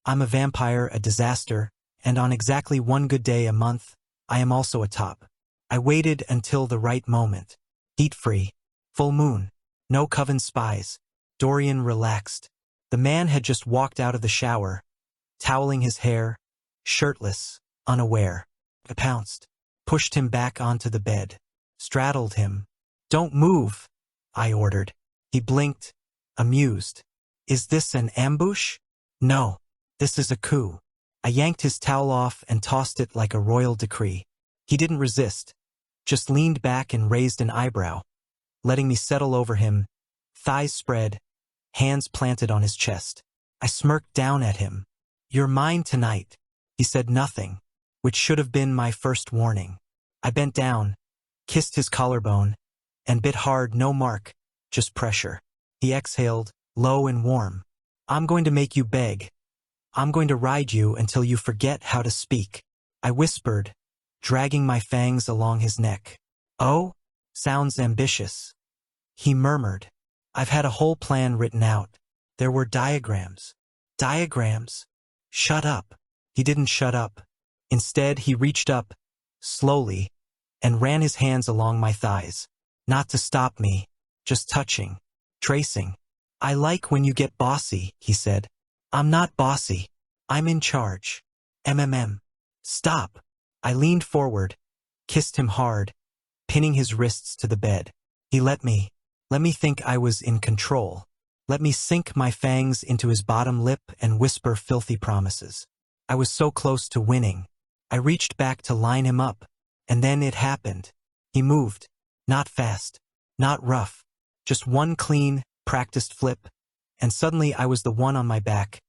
[SPEAKER 1] I'm a vampire, a disaster, and on exactly one good day a month, I am also a top. I waited until the right moment. Heat-free. Full moon. No Coven spies. Dorian relaxed. The man had just walked out of the shower, toweling his hair, shirtless, unaware. I pounced, pushed him back onto the bed, straddled him. "Don't move," I ordered. He blinked, amused. "Is this an ambush?" "No, this is a coup." I yanked his towel off and tossed it like a royal decree. He didn't resist, just leaned back and raised an eyebrow, letting me settle over him, thighs spread, hands planted on his chest. I smirked down at him. "You're mine tonight." He said nothing, which should have been my first warning. I bent down, kissed his collarbone, and bit hard, no mark, just pressure. He exhaled, low and warm. "I'm going to make you beg. I'm going to ride you until you forget how to speak," I whispered, dragging my fangs along his neck. "Oh? Sounds ambitious." He murmured. I've had a whole plan written out. There were diagrams. Diagrams? Shut up. He didn't shut up. Instead, he reached up, slowly, and ran his hands along my thighs. Not to stop me, just touching, tracing. I like when you get bossy, he said. I'm not bossy. I'm in charge. Stop. I leaned forward, kissed him hard, pinning his wrists to the bed. He let me think I was in control. Let me sink my fangs into his bottom lip and whisper filthy promises. I was so close to winning. I reached back to line him up, and then it happened. He moved. Not fast, not rough, just one clean, practiced flip, and suddenly I was the one on my back,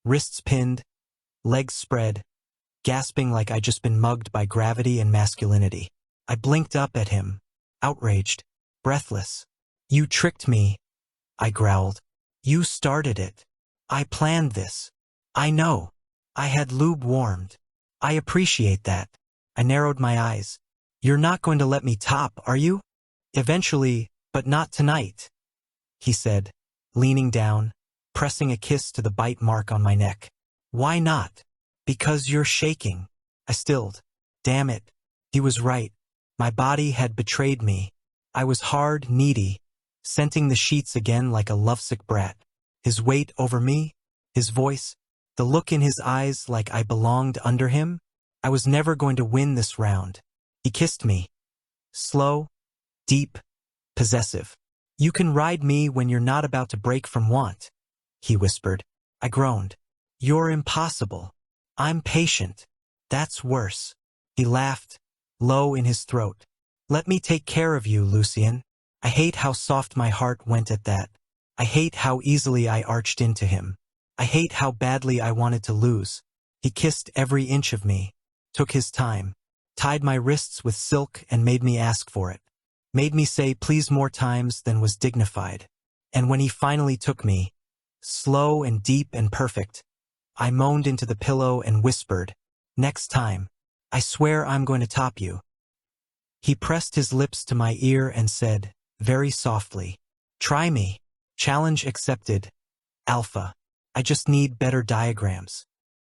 [SPEAKER 1] wrists pinned, legs spread, gasping like I'd just been mugged by gravity and masculinity. I blinked up at him, outraged, breathless. You tricked me, I growled. You started it. I planned this. I know. I had lube warmed. I appreciate that. I narrowed my eyes. You're not going to let me top, are you? Eventually, but not tonight, he said, leaning down, pressing a kiss to the bite mark on my neck. Why not? Because you're shaking. I stilled. Damn it. He was right. My body had betrayed me. I was hard, needy, scenting the sheets again like a lovesick brat. His weight over me, his voice, the look in his eyes like I belonged under him. I was never going to win this round. He kissed me. Slow, deep, possessive. You can ride me when you're not about to break from want, he whispered. I groaned. You're impossible. I'm patient. That's worse. He laughed, low in his throat. Let me take care of you, Lucien. I hate how soft my heart went at that. I hate how easily I arched into him. I hate how badly I wanted to lose. He kissed every inch of me, took his time, tied my wrists with silk and made me ask for it. Made me say please more times than was dignified. And when he finally took me, slow and deep and perfect, I moaned into the pillow and whispered, next time, I swear I'm going to top you. He pressed his lips to my ear and said, very softly, try me. Challenge accepted. Alpha. I just need better diagrams.